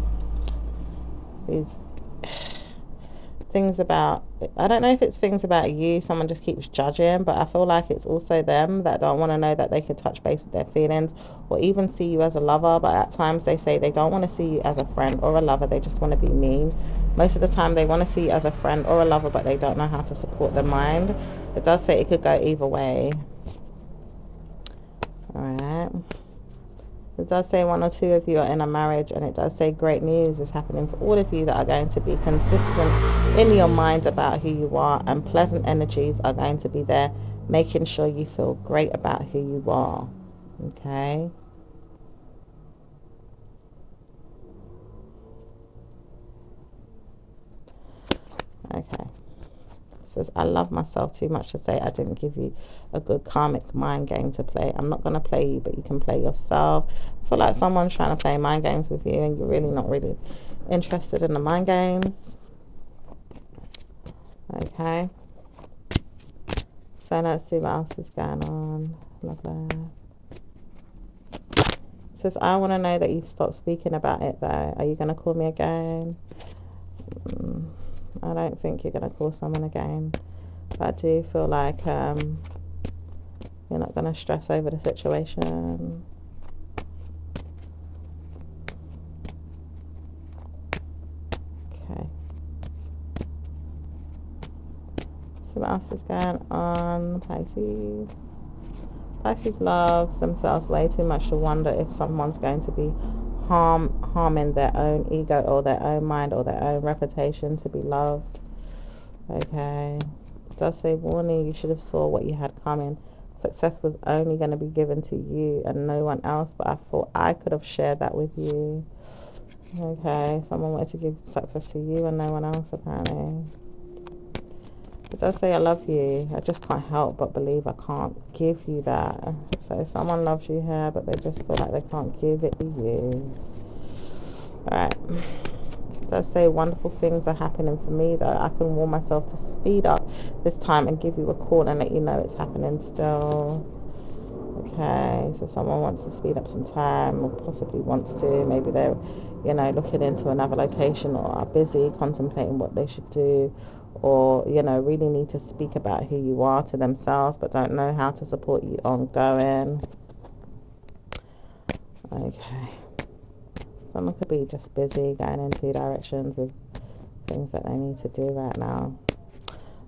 these things about, I don't know if it's things about you, someone just keeps judging, but I feel like it's also them that don't want to know that they could touch base with their feelings or even see you as a lover. But at times they say they don't want to see you as a friend or a lover, they just want to be mean. Most of the time they want to see you as a friend or a lover, but they don't know how to support their mind. It does say it could go either way. Alright. It does say 1 or 2 of you are in a marriage, and it does say great news is happening for all of you that are going to be consistent in your mind about who you are, and pleasant energies are going to be there, making sure you feel great about who you are. Okay. Okay. It says, I love myself too much to say I didn't give you a good karmic mind game to play. I'm not going to play you, but you can play yourself. I feel like someone's trying to play mind games with you, and you're really not really interested in the mind games. Okay. So let's see what else is going on. Love that. It says, I want to know that you've stopped speaking about it though. Are you going to call me again? I don't think you're going to call someone again. But I do feel like you're not going to stress over the situation. Okay. So what else is going on, Pisces? Pisces loves themselves way too much to wonder if someone's going to be harming their own ego or their own mind or their own reputation to be loved. Okay. It does say, warning, you should have saw what you had coming. Success was only going to be given to you and no one else, but I thought I could have shared that with you. Okay, someone wanted to give success to you and no one else, apparently. It does say, I love you. I just can't help but believe I can't give you that. So someone loves you here, but they just feel like they can't give it to you. Alright. It does say, wonderful things are happening for me, though. I can warn myself to speed up this time and give you a call and let you know it's happening still. Okay, so someone wants to speed up some time, or possibly wants to. Maybe they're, you know, looking into another location, or are busy contemplating what they should do, or, you know, really need to speak about who you are to themselves but don't know how to support you ongoing. Okay. Someone could be just busy going in 2 directions with things that they need to do right now.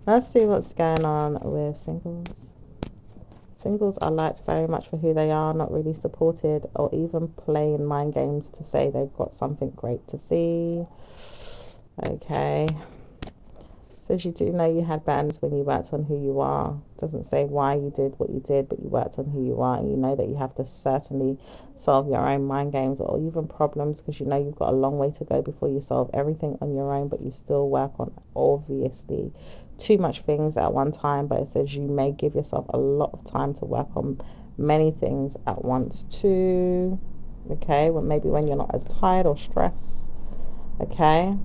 Let's see what's going on with singles. Singles are liked very much for who they are, not really supported or even playing mind games to say they've got something great to see. Okay. Says you do know you had balance when you worked on who you are. Doesn't say why you did what you did, but you worked on who you are. And you know that you have to certainly solve your own mind games or even problems, because you know you've got a long way to go before you solve everything on your own, but you still work on, obviously, too much things at one time. But it says you may give yourself a lot of time to work on many things at once too. Okay, well, maybe when you're not as tired or stressed. Okay.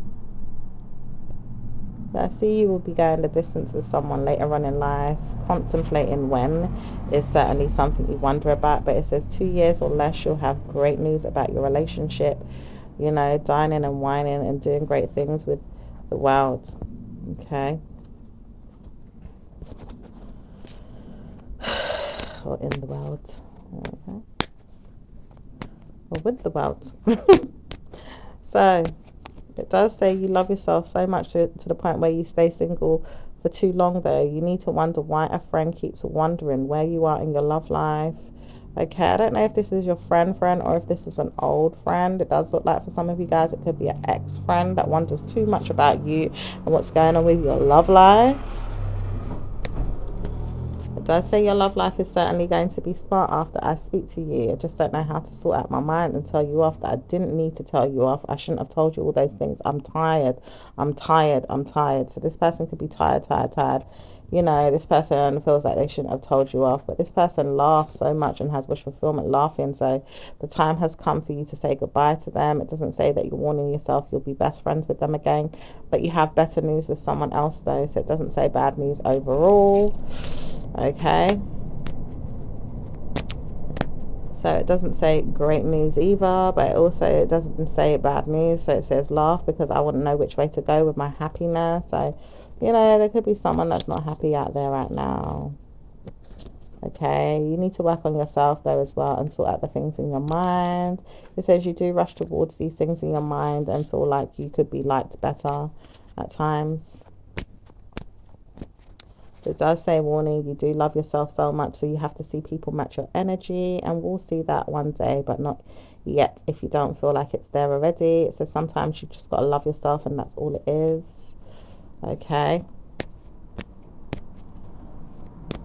I see you will be going the distance with someone later on in life. Contemplating when is certainly something you wonder about, but it says 2 years or less you'll have great news about your relationship. You know, dining and wining and doing great things with the world. Okay. Or in the world. Okay. Or with the world. So it does say you love yourself so much to the point where you stay single for too long, though. You need to wonder why a friend keeps wondering where you are in your love life. Okay, I don't know if this is your friend or if this is an old friend. It does look like for some of you guys it could be an ex-friend that wonders too much about you and what's going on with your love life. It does say your love life is certainly going to be smart after I speak to you. I just don't know how to sort out my mind and tell you off that I didn't need to tell you off. I shouldn't have told you all those things. I'm tired. So this person could be tired. You know, this person feels like they shouldn't have told you off, but this person laughs so much and has wish fulfillment laughing. So the time has come for you to say goodbye to them. It doesn't say that you're warning yourself you'll be best friends with them again, but you have better news with someone else though. So it doesn't say bad news overall. Okay. So it doesn't say great news either, but it doesn't say bad news. So it says laugh because I wouldn't know which way to go with my happiness. So, you know, there could be someone that's not happy out there right now. Okay, you need to work on yourself though as well and sort out the things in your mind. It says you do rush towards these things in your mind and feel like you could be liked better at times. It does say, warning, you do love yourself so much, so you have to see people match your energy, and we'll see that one day, but not yet if you don't feel like it's there already. It says sometimes you just got to love yourself, and that's all it is. Okay.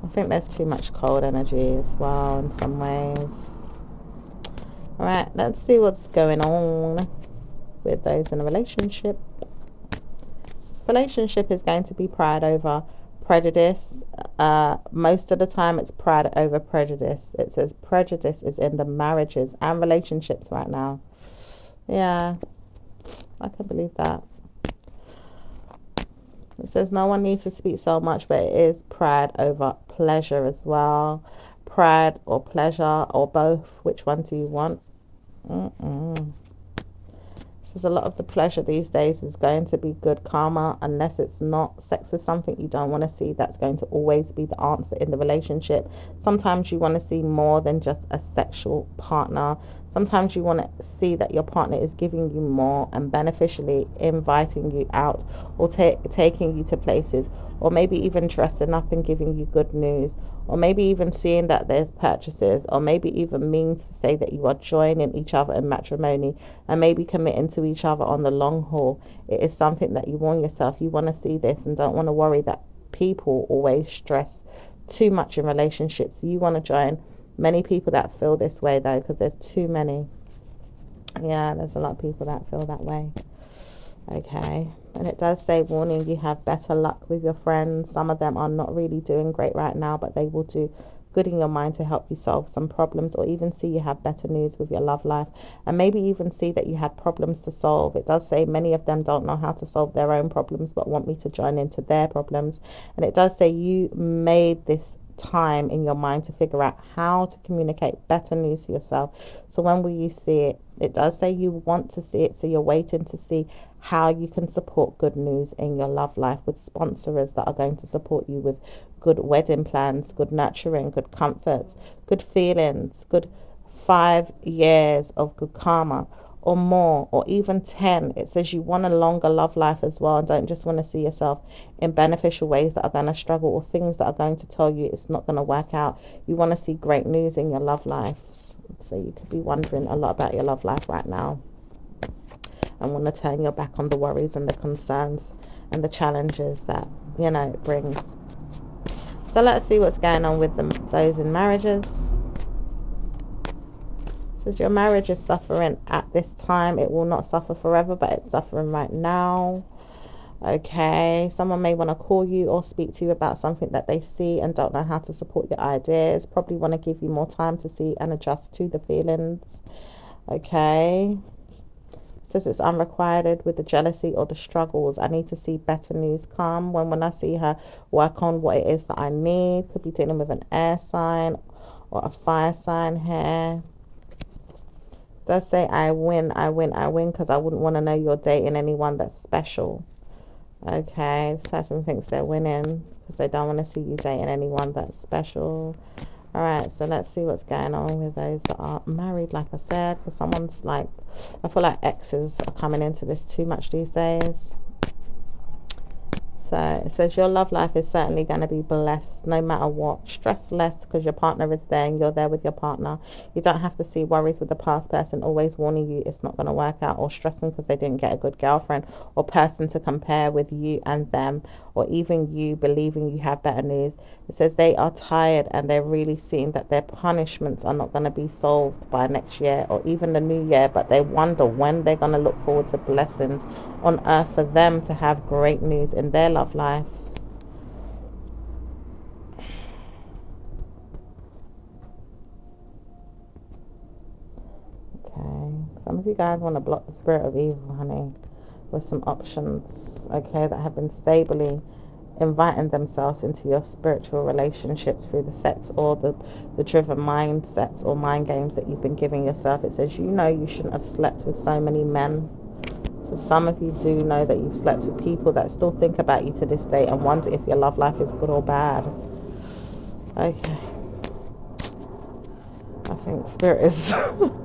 I think there's too much cold energy as well in some ways. All right, let's see what's going on with those in a relationship. This relationship is going to be pride over prejudice. Most of the time it's pride over prejudice. It says prejudice is in the marriages and relationships right now. Yeah, I can believe that. It says no one needs to speak so much, but it is pride over pleasure as well. Pride or pleasure or both. Which one do you want? Says a lot of the pleasure these days is going to be good karma, unless it's not. Sex is something you don't want to see. That's going to always be the answer in the relationship. Sometimes you want to see more than just a sexual partner. Sometimes you want to see that your partner is giving you more and beneficially inviting you out or taking you to places, or maybe even dressing up and giving you good news, or maybe even seeing that there's purchases, or maybe even means to say that you are joining each other in matrimony and maybe committing to each other on the long haul. It is something that you warn yourself. You want to see this and don't want to worry that people always stress too much in relationships. You want to join many people that feel this way though, because there's too many. Yeah, there's a lot of people that feel that way. Okay, and it does say, warning, you have better luck with your friends. Some of them are not really doing great right now, but they will do good in your mind to help you solve some problems, or even see you have better news with your love life, and maybe even see that you had problems to solve. It does say many of them don't know how to solve their own problems but want me to join into their problems. And it does say you made this time in your mind to figure out how to communicate better news to yourself. So when will you see it? It does say you want to see it, so you're waiting to see how you can support good news in your love life with sponsors that are going to support you with good wedding plans, good nurturing, good comforts, good feelings, good 5 years of good karma, or more, or even 10. It says you want a longer love life as well, and don't just want to see yourself in beneficial ways that are going to struggle, or things that are going to tell you it's not going to work out. You want to see great news in your love lives. So you could be wondering a lot about your love life right now, and want to turn your back on the worries and the concerns and the challenges that, you know, it brings. So let's see what's going on with those in marriages. It says your marriage is suffering at this time. It will not suffer forever, but it's suffering right now. Okay, someone may want to call you or speak to you about something that they see and don't know how to support your ideas. Probably want to give you more time to see and adjust to the feelings. Okay. It says it's unrequited with the jealousy or the struggles. I need to see better news come. When I see her work on what it is that I need. Could be dealing with an air sign or a fire sign here. It does say I win, because I wouldn't want to know you're dating anyone that's special. Okay, this person thinks they're winning because they don't want to see you dating anyone that's special. All right, so let's see what's going on with those that are married, like I said, because someone's like, I feel like exes are coming into this too much these days. So it says your love life is certainly going to be blessed no matter what. Stress less because your partner is there and you're there with your partner. You don't have to see worries with the past person always warning you it's not going to work out, or stressing because they didn't get a good girlfriend or person to compare with you and them, or even you believing you have better news. It says they are tired and they're really seeing that their punishments are not going to be solved by next year or even the new year, but they wonder when they're going to look forward to blessings on earth for them to have great news in their love life. Okay, some of you guys want to block the spirit of evil, honey, with some options, okay, that have been stably inviting themselves into your spiritual relationships through the sex or the driven mindsets or mind games that you've been giving yourself. It says, you know, you shouldn't have slept with so many men. So some of you do know that you've slept with people that still think about you to this day and wonder if your love life is good or bad. Okay. I think Spirit is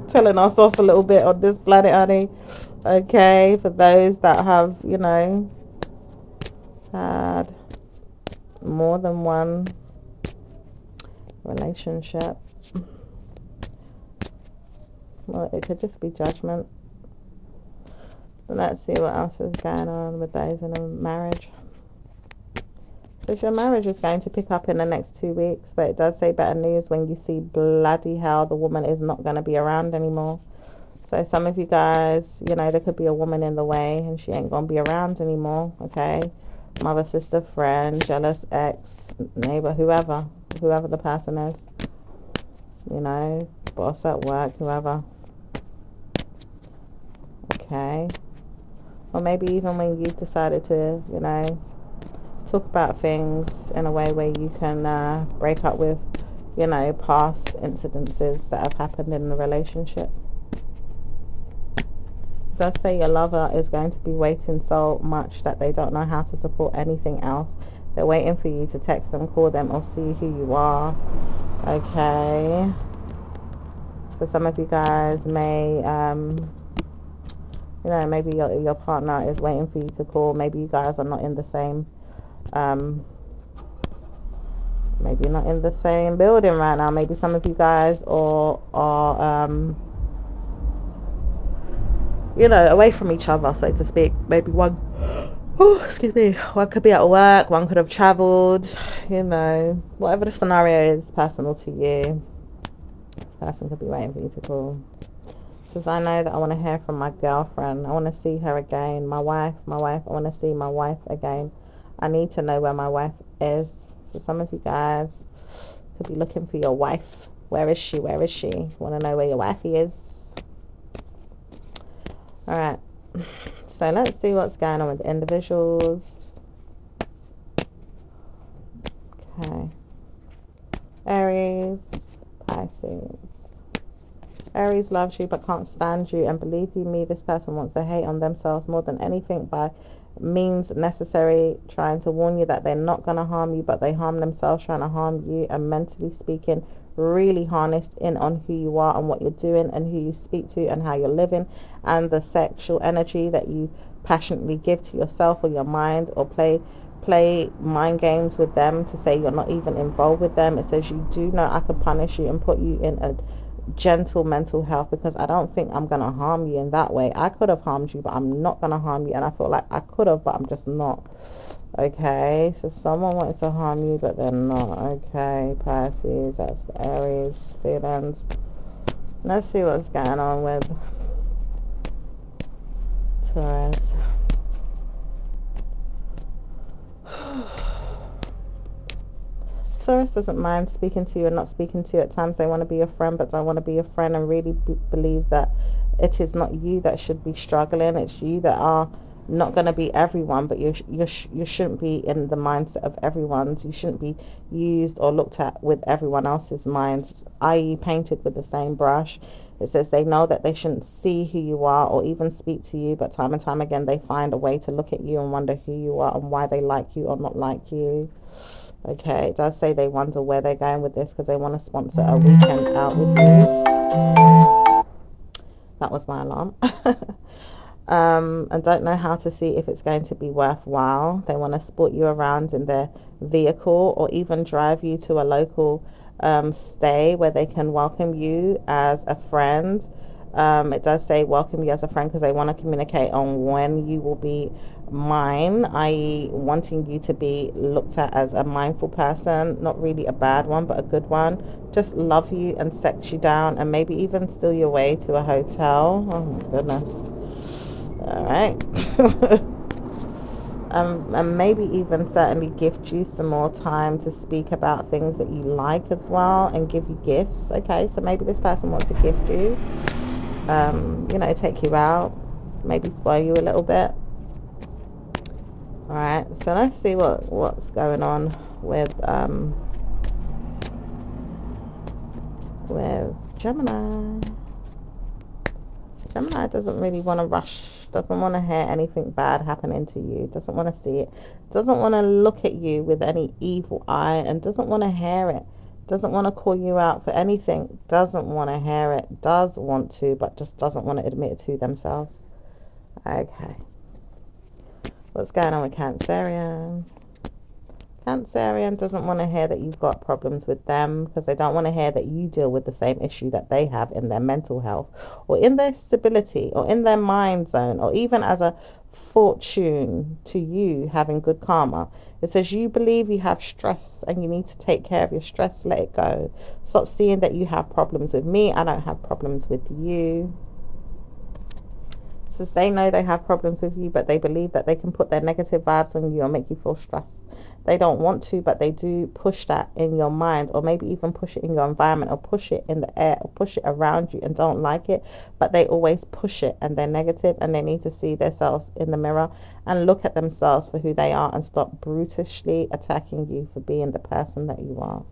telling us off a little bit on this planet, honey. Okay, for those that have, you know, had more than one relationship. Well, it could just be judgment. Let's see what else is going on with those in a marriage. So your marriage is going to pick up in the next 2 weeks, but it does say better news when you see bloody hell the woman is not going to be around anymore. So some of you guys, you know, there could be a woman in the way and she ain't going to be around anymore, okay? Mother, sister, friend, jealous ex, neighbor, whoever the person is, you know, boss at work, whoever. Okay. Or maybe even when you've decided to, you know, talk about things in a way where you can break up with, you know, past incidences that have happened in the relationship. It does say your lover is going to be waiting so much that they don't know how to support anything else. They're waiting for you to text them, call them, or see who you are. Okay. So some of you guys may, you know, maybe your partner is waiting for you to call. Maybe you guys are not in the same, maybe not in the same building right now. Maybe some of you guys are you know, away from each other, so to speak. Maybe one, excuse me, one could be at work, one could have traveled, you know, whatever the scenario is personal to you. This person could be waiting for you to call. Says, I know that I want to hear from my girlfriend. I want to see her again. My wife, I want to see my wife again. I need to know where my wife is. So some of you guys could be looking for your wife. Where is she? Want to know where your wifey is. All right. So let's see what's going on with individuals. Okay. Aries, Pisces. Aries loves you but can't stand you, and believe you me, this person wants to hate on themselves more than anything by means necessary, trying to warn you that they're not going to harm you, but they harm themselves trying to harm you, and mentally speaking really harnessed in on who you are and what you're doing and who you speak to and how you're living, and the sexual energy that you passionately give to yourself or your mind, or play mind games with them to say you're not even involved with them. It says you do know I could punish you and put you in a gentle mental health, because I don't think I'm gonna harm you in that way. I could have harmed you, but I'm not gonna harm you, and I feel like I could have, but I'm just not. Okay, so someone wanted to harm you, but they're not. Okay, Pisces, that's the Aries feelings. Let's see what's going on with Taurus. Taurus doesn't mind speaking to you and not speaking to you. At times they want to be your friend, but don't want to be your friend, and really believe that it is not you that should be struggling. It's you that are not going to be everyone, but you shouldn't be in the mindset of everyone's. You shouldn't be used or looked at with everyone else's minds, i.e. painted with the same brush. It says they know that they shouldn't see who you are or even speak to you, but time and time again they find a way to look at you and wonder who you are and why they like you or not like you. Okay, it does say they wonder where they're going with this, because they want to sponsor a weekend out with you. That was my alarm. And don't know how to see if it's going to be worthwhile. They want to sport you around in their vehicle, or even drive you to a local stay where they can welcome you as a friend. It does say welcome you as a friend, because they want to communicate on when you will be mine, i.e. wanting you to be looked at as a mindful person, not really a bad one but a good one. Just love you and sex you down, and maybe even steal your way to a hotel. Oh my goodness. All right. And maybe even certainly gift you some more time to speak about things that you like as well, and give you gifts. Okay, so maybe this person wants to gift you, you know, take you out, maybe spoil you a little bit. All right, so let's see what's going on with Gemini. Gemini doesn't really want to rush, doesn't want to hear anything bad happening to you, doesn't want to see it, doesn't want to look at you with any evil eye, and doesn't want to hear it, doesn't want to call you out for anything, doesn't want to hear it, does want to, but just doesn't want to admit it to themselves. Okay. What's going on with Cancerian? Cancerian doesn't want to hear that you've got problems with them, because they don't want to hear that you deal with the same issue that they have in their mental health, or in their stability, or in their mind zone, or even as a fortune to you having good karma. It says you believe you have stress and you need to take care of your stress. Let it go. Stop seeing that you have problems with me. I don't have problems with you. Says they know they have problems with you, but they believe that they can put their negative vibes on you or make you feel stressed. They don't want to, but they do push that in your mind, or maybe even push it in your environment, or push it in the air, or push it around you, and don't like it, but they always push it, and they're negative, and they need to see themselves in the mirror and look at themselves for who they are, and stop brutally attacking you for being the person that you are.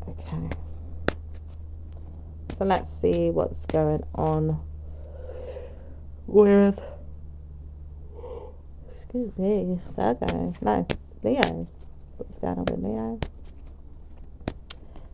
Okay. So let's see what's going on with, excuse me, Virgo. No, Leo. What's going on with Leo?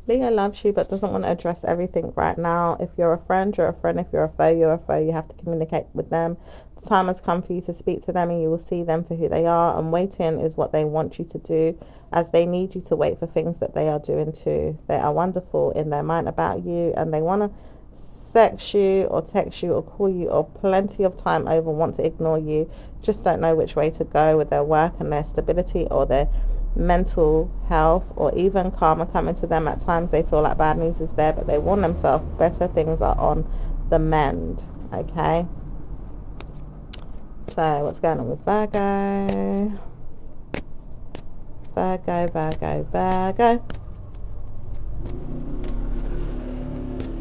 Leo loves you, but doesn't want to address everything right now. If you're a friend, you're a friend. If you're a foe, you're a foe. You have to communicate with them. The time has come for you to speak to them, and you will see them for who they are. And waiting is what they want you to do, as they need you to wait for things that they are doing too. They are wonderful in their mind about you, and they want to sex you or text you or call you or plenty of time over, want to ignore you, just don't know which way to go with their work and their stability or their mental health, or even karma coming to them. At times they feel like bad news is there, but they warn themselves better things are on the mend. Okay, so what's going on with Virgo? Virgo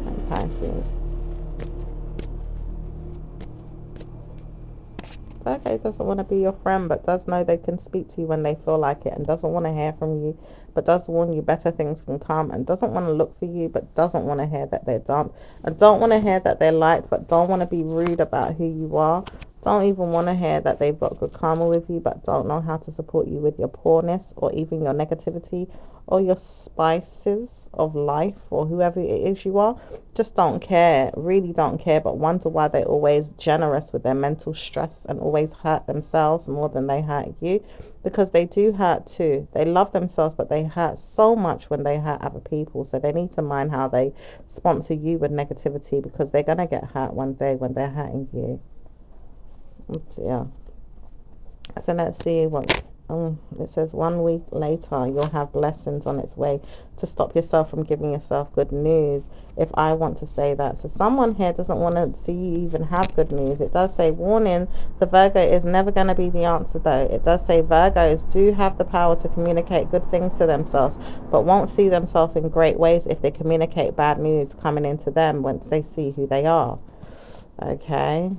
and Pisces. Virgo doesn't want to be your friend, but does know they can speak to you when they feel like it, and doesn't want to hear from you, but does warn you better things can come, and doesn't want to look for you, but doesn't want to hear that they're dumped, and don't want to hear that they're liked, but don't want to be rude about who you are, don't even want to hear that they've got good karma with you, but don't know how to support you with your poorness or even your negativity or your spices of life, or whoever it is you are. Just don't care, really don't care, but wonder why they're always generous with their mental stress and always hurt themselves more than they hurt you, because they do hurt too. They love themselves, but they hurt so much when they hurt other people. So they need to mind how they sponsor you with negativity, because they're going to get hurt one day when they're hurting you. Yeah. So let's see what's it says 1 week later you'll have blessings on its way to stop yourself from giving yourself good news, if I want to say that. So someone here doesn't want to see you even have good news. It does say, warning, the Virgo is never going to be the answer though. It does say Virgos do have the power to communicate good things to themselves, but won't see themselves in great ways if they communicate bad news coming into them once they see who they are. Okay.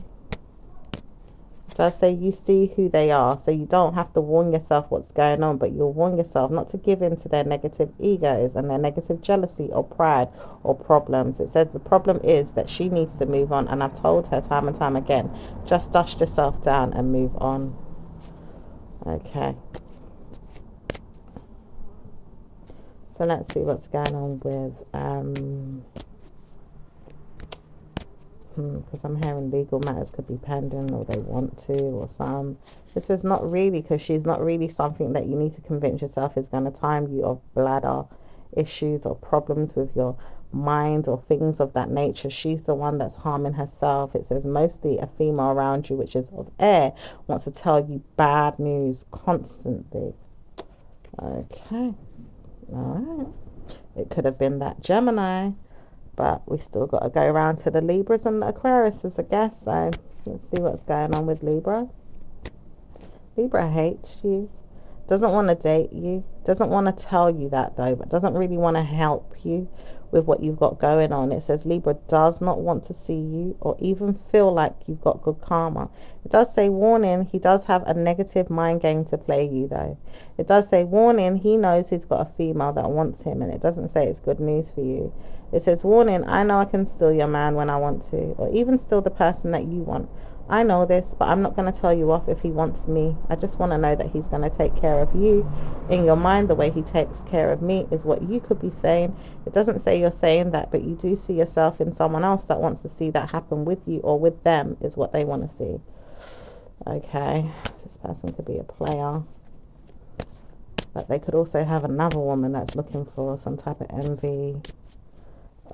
Does say you see who they are, so you don't have to warn yourself what's going on, but you'll warn yourself not to give in to their negative egos and their negative jealousy or pride or problems. It says the problem is that she needs to move on, and I've told her time and time again, just dust yourself down and move on. Okay, so let's see what's going on with because I'm hearing legal matters could be pending, or they want to, or some. This is not really, because she's not really something that you need to convince yourself is going to time you of bladder issues or problems with your mind or things of that nature. She's the one that's harming herself. It says mostly a female around you, which is of air, wants to tell you bad news constantly. Okay, all right. It could have been that Gemini, but we still got to go around to the Libras and the Aquariuses, I guess. So let's see what's going on with Libra. Libra hates you, doesn't want to date you, doesn't want to tell you that though, but doesn't really want to help you with what you've got going on. It says Libra does not want to see you or even feel like you've got good karma. It does say, warning, he does have a negative mind game to play you though. It does say, warning, he knows he's got a female that wants him, and it doesn't say it's good news for you. It says, warning, I know I can steal your man when I want to, or even steal the person that you want. I know this, but I'm not going to tell you off if he wants me. I just want to know that he's going to take care of you. In your mind, the way he takes care of me is what you could be saying. It doesn't say you're saying that, but you do see yourself in someone else that wants to see that happen with you, or with them is what they want to see. Okay, this person could be a player, but they could also have another woman that's looking for some type of envy,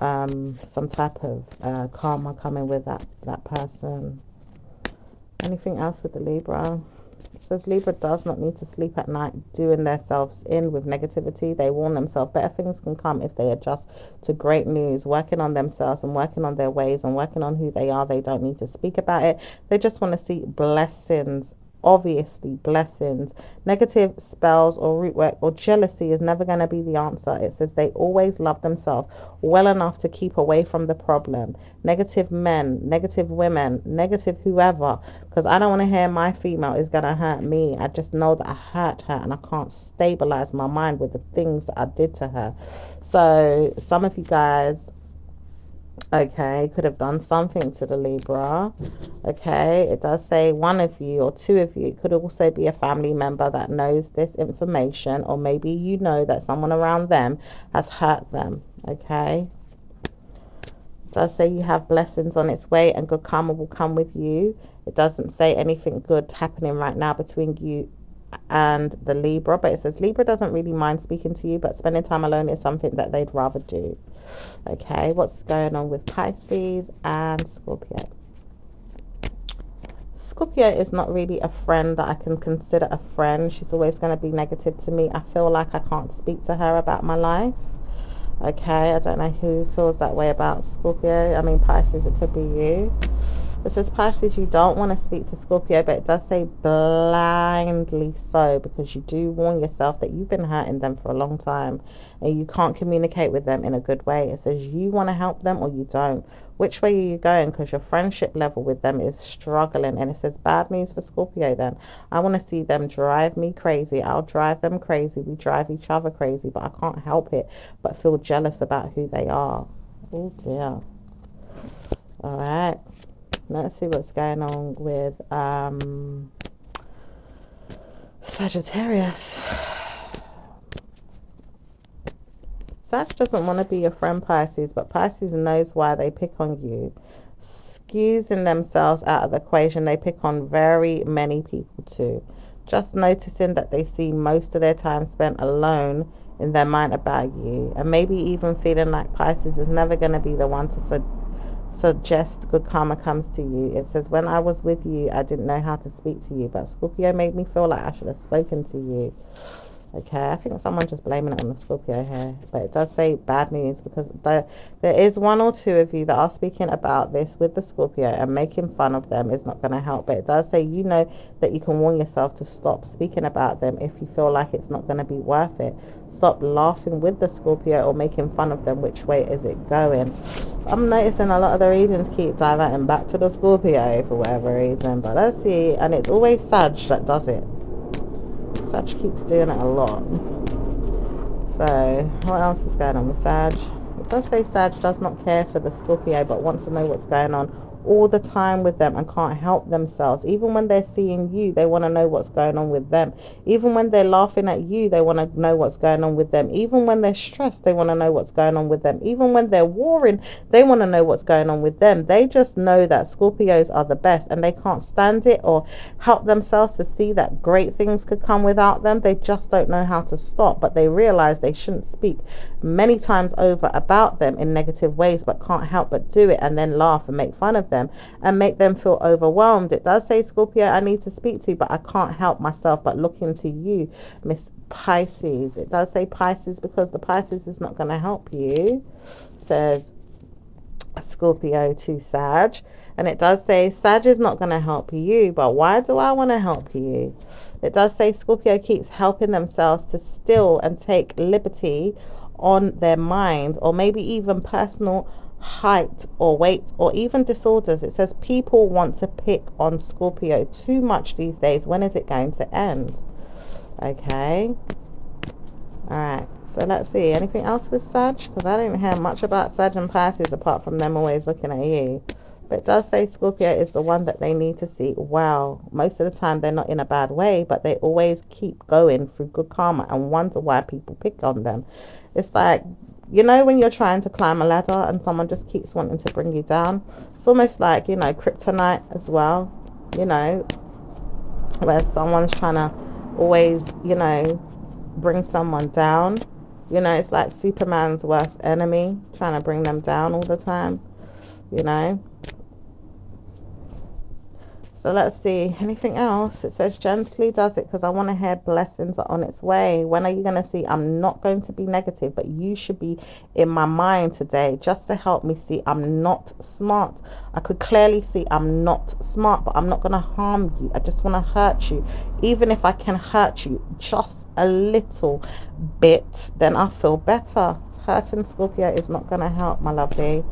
some type of karma coming with that person. Anything else with the Libra? It says Libra does not need to sleep at night doing themselves in with negativity. They warn themselves better things can come if they adjust to great news, working on themselves and working on their ways and working on who they are. They don't need to speak about it. They just want to see blessings. Obviously blessings. Negative spells or root work or jealousy is never going to be the answer. It says they always love themselves well enough to keep away from the problem. Negative men, negative women, negative whoever, because I don't want to hear my female is going to hurt me. I just know that I hurt her and I can't stabilize my mind with the things that I did to her. So some of you guys, okay, could have done something to the Libra. Okay, it does say one of you or two of you. It could also be a family member that knows this information, or maybe you know that someone around them has hurt them. Okay, it does say you have blessings on its way and good karma will come with you. It doesn't say anything good happening right now between you and the Libra, but it says Libra doesn't really mind speaking to you, but spending time alone is something that they'd rather do. Okay, what's going on with Pisces and Scorpio? Scorpio is not really a friend that I can consider a friend. She's always going to be negative to me. I feel like I can't speak to her about my life. Okay, I don't know who feels that way about Scorpio. I mean, Pisces, it could be you. It says Pisces, you don't want to speak to Scorpio, but it does say blindly so, because you do warn yourself that you've been hurting them for a long time and you can't communicate with them in a good way. It says you want to help them or you don't. Which way are you going? Because your friendship level with them is struggling. And it says bad news for Scorpio then. I want to see them drive me crazy. I'll drive them crazy. We drive each other crazy, but I can't help it but feel jealous about who they are. Oh dear. All right. Let's see what's going on with Sagittarius. Sag doesn't want to be your friend, Pisces, but Pisces knows why they pick on you. Excusing themselves out of the equation, they pick on very many people too. Just noticing that they see most of their time spent alone in their mind about you, and maybe even feeling like Pisces is never going to be the one to suggest good karma comes to you. It says, when I was with you, I didn't know how to speak to you, but Scorpio made me feel like I should have spoken to you. Okay, I think someone just blaming it on the Scorpio here. But it does say bad news, because there is one or two of you that are speaking about this with the Scorpio, and making fun of them is not going to help. But it does say, you know, that you can warn yourself to stop speaking about them if you feel like it's not going to be worth it. Stop laughing with the Scorpio or making fun of them. Which way is it going? I'm noticing a lot of the readings keep diverting back to the Scorpio for whatever reason. But let's see. And it's always Sag that does it. Sag keeps doing it a lot. So what else is going on with Sag? It does say Sag does not care for the Scorpio, but wants to know what's going on all the time with them and can't help themselves. Even when they're seeing you, they want to know what's going on with them. Even when they're laughing at you, they want to know what's going on with them. Even when they're stressed, they want to know what's going on with them. Even when they're warring, they want to know what's going on with them. They just know that Scorpios are the best, and they can't stand it or help themselves to see that great things could come without them. They just don't know how to stop, but they realize they shouldn't speak many times over about them in negative ways, but can't help but do it, and then laugh and make fun of them and make them feel overwhelmed. It does say, Scorpio, I need to speak to you, but I can't help myself but look into you, Miss Pisces. It does say Pisces, because the Pisces is not going to help you, says Scorpio to Sag. And it does say Sag is not going to help you, but why do I want to help you? It does say Scorpio keeps helping themselves to still and take liberty on their mind, or maybe even personal height or weight, or even disorders. It says people want to pick on Scorpio too much these days. When is it going to end? Okay. All right, so let's see. Anything else with Sag? Because I don't hear much about Sag and Pisces apart from them always looking at you. But it does say Scorpio is the one that they need to see. Wow. Most of the time they're not in a bad way, but they always keep going through good karma and wonder why people pick on them. It's like, you know, when you're trying to climb a ladder and someone just keeps wanting to bring you down. It's almost like, you know, kryptonite as well, you know, where someone's trying to always, you know, bring someone down. You know, it's like Superman's worst enemy, trying to bring them down all the time, you know. So let's see. Anything else? It says gently does it, because I want to hear blessings are on its way. When are you going to see? I'm not going to be negative, but you should be in my mind today just to help me see I'm not smart. I could clearly see I'm not smart, but I'm not going to harm you. I just want to hurt you. Even if I can hurt you just a little bit, then I'll feel better. Hurting Scorpio is not going to help, my lovely.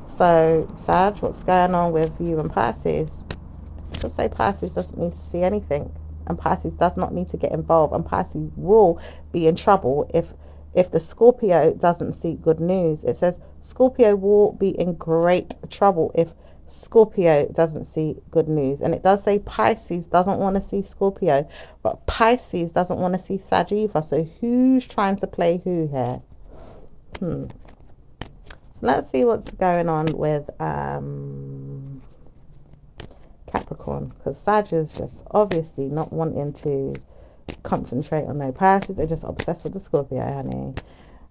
So Sag, what's going on with you and Pisces? Just say Pisces doesn't need to see anything, and Pisces does not need to get involved, and Pisces will be in trouble if the Scorpio doesn't see good news. It says Scorpio will be in great trouble if Scorpio doesn't see good news. And it does say Pisces doesn't want to see Scorpio, but Pisces doesn't want to see Sag either. So who's trying to play who here? So let's see what's going on with Capricorn, because Sag is just obviously not wanting to concentrate on no Pisces. They're just obsessed with the Scorpio, honey.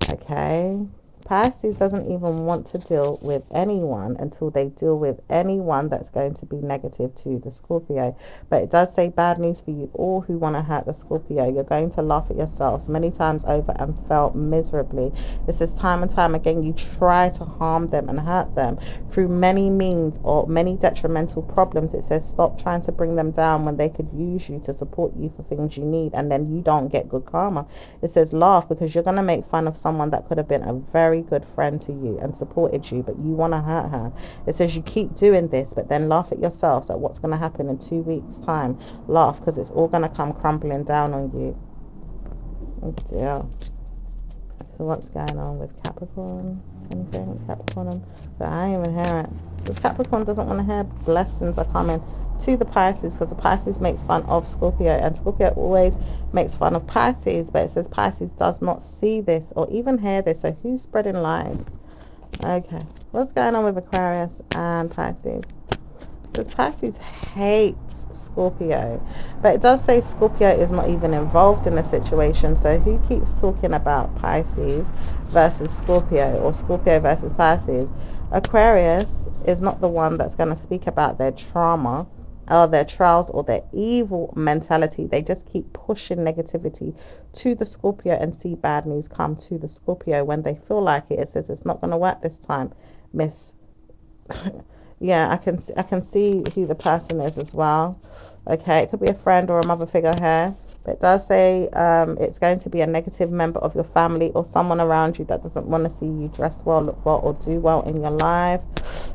Okay. Pisces doesn't even want to deal with anyone until they deal with anyone that's going to be negative to the Scorpio. But it does say bad news for you all who want to hurt the Scorpio. You're going to laugh at yourselves many times over and fail miserably. This is time and time again. You try to harm them and hurt them through many means or many detrimental problems. It says stop trying to bring them down when they could use you to support you for things you need, and then you don't get good karma. It says laugh because you're going to make fun of someone that could have been a very good friend to you and supported you, but you want to hurt her. It says you keep doing this, but then laugh at yourselves at what's going to happen in 2 weeks time. Laugh because it's all going to come crumbling down on you. Oh dear. So what's going on with Capricorn? Anything Capricorn? But I ain't even hear it. Because Capricorn doesn't want to hear blessings are coming to the Pisces, because the Pisces makes fun of Scorpio, and Scorpio always makes fun of Pisces, but it says Pisces does not see this or even hear this. So who's spreading lies? Okay, what's going on with Aquarius and Pisces? It says Pisces hates Scorpio, but it does say Scorpio is not even involved in the situation. So who keeps talking about Pisces versus Scorpio, or Scorpio versus Pisces? Aquarius is not the one that's going to speak about their trauma or their trials or their evil mentality. They just keep pushing negativity to the Scorpio and see bad news come to the Scorpio when they feel like it. It says it's not going to work this time, miss. Yeah, I can see who the person is as well. Okay, it could be a friend or a mother figure here. But it does say it's going to be a negative member of your family or someone around you that doesn't want to see you dress well, look well, or do well in your life.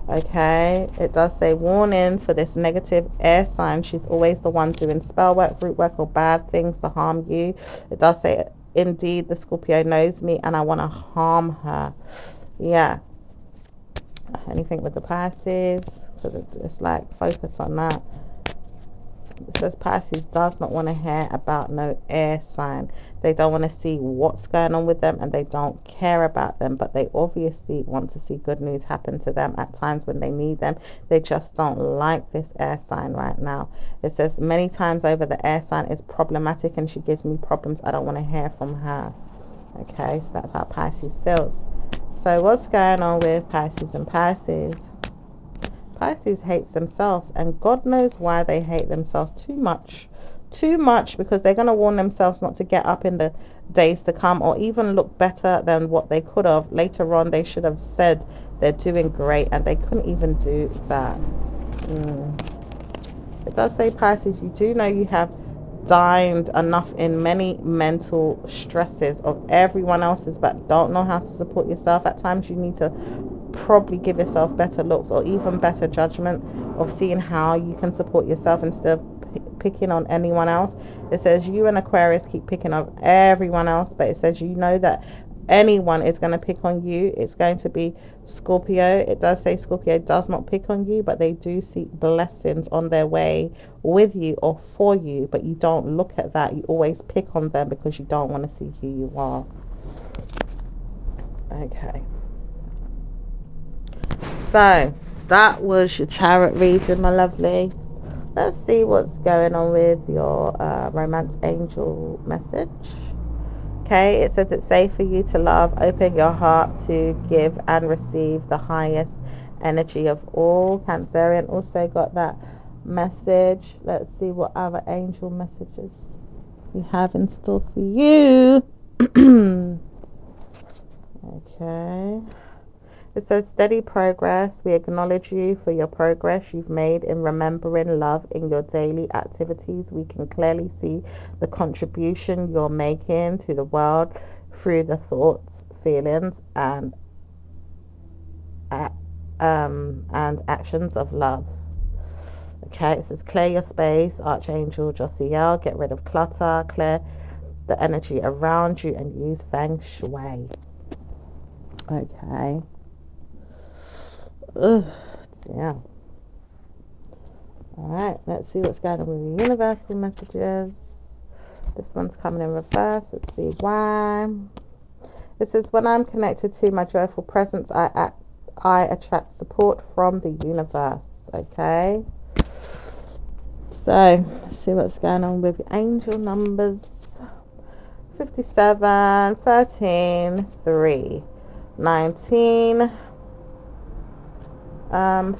Okay, it does say warning for this negative air sign. She's always the one doing spell work, root work, or bad things to harm you. It does say, indeed, the Scorpio knows me and I want to harm her. Yeah. Anything with the Pisces, because it's like focus on that. It says Pisces does not want to hear about no air sign. They don't want to see what's going on with them, and they don't care about them, but they obviously want to see good news happen to them at times when they need them. They just don't like this air sign right now. It says many times over, the air sign is problematic and she gives me problems. I don't want to hear from her. Okay, so that's how Pisces feels. So what's going on with Pisces and Pisces? Pisces hates themselves, and God knows why they hate themselves too much, because they're going to warn themselves not to get up in the days to come or even look better than what they could have. Later on, they should have said they're doing great, and they couldn't even do that. It does say, Pisces, you do know you have dined enough in many mental stresses of everyone else's, but don't know how to support yourself. At times you need to probably give yourself better looks or even better judgment of seeing how you can support yourself instead of picking on anyone else. It says you and Aquarius keep picking on everyone else, but it says you know that anyone is going to pick on you. It's going to be Scorpio. It does say Scorpio does not pick on you, but they do seek blessings on their way with you or for you, but you don't look at that. You always pick on them because you don't want to see who you are. Okay, so that was your tarot reading, my lovely. Let's see what's going on with your romance angel message. Okay, it says it's safe for you to love. Open your heart to give and receive the highest energy of all. Cancerian also got that message. Let's see what other angel messages we have in store for you. Okay. It says steady progress. We acknowledge you for your progress you've made in remembering love in your daily activities. We can clearly see the contribution you're making to the world through the thoughts, feelings, and actions of love. Okay, it says clear your space, Archangel Josiel. Get rid of clutter, clear the energy around you, and use Feng Shui. Okay. Yeah. Alright, let's see what's going on with the universal messages. This one's coming in reverse. Let's see why. It says, when I'm connected to my joyful presence, I attract support from the universe. Okay. So, let's see what's going on with angel numbers. 57, 13, 3, 19,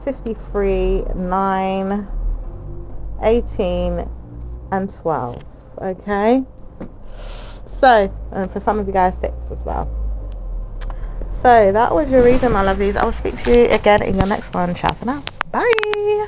53, 9, 18, and 12. Okay. So, for some of you guys, 6 as well. So, that was your reading, my lovelies. I will speak to you again in your next one. Ciao for now. Bye.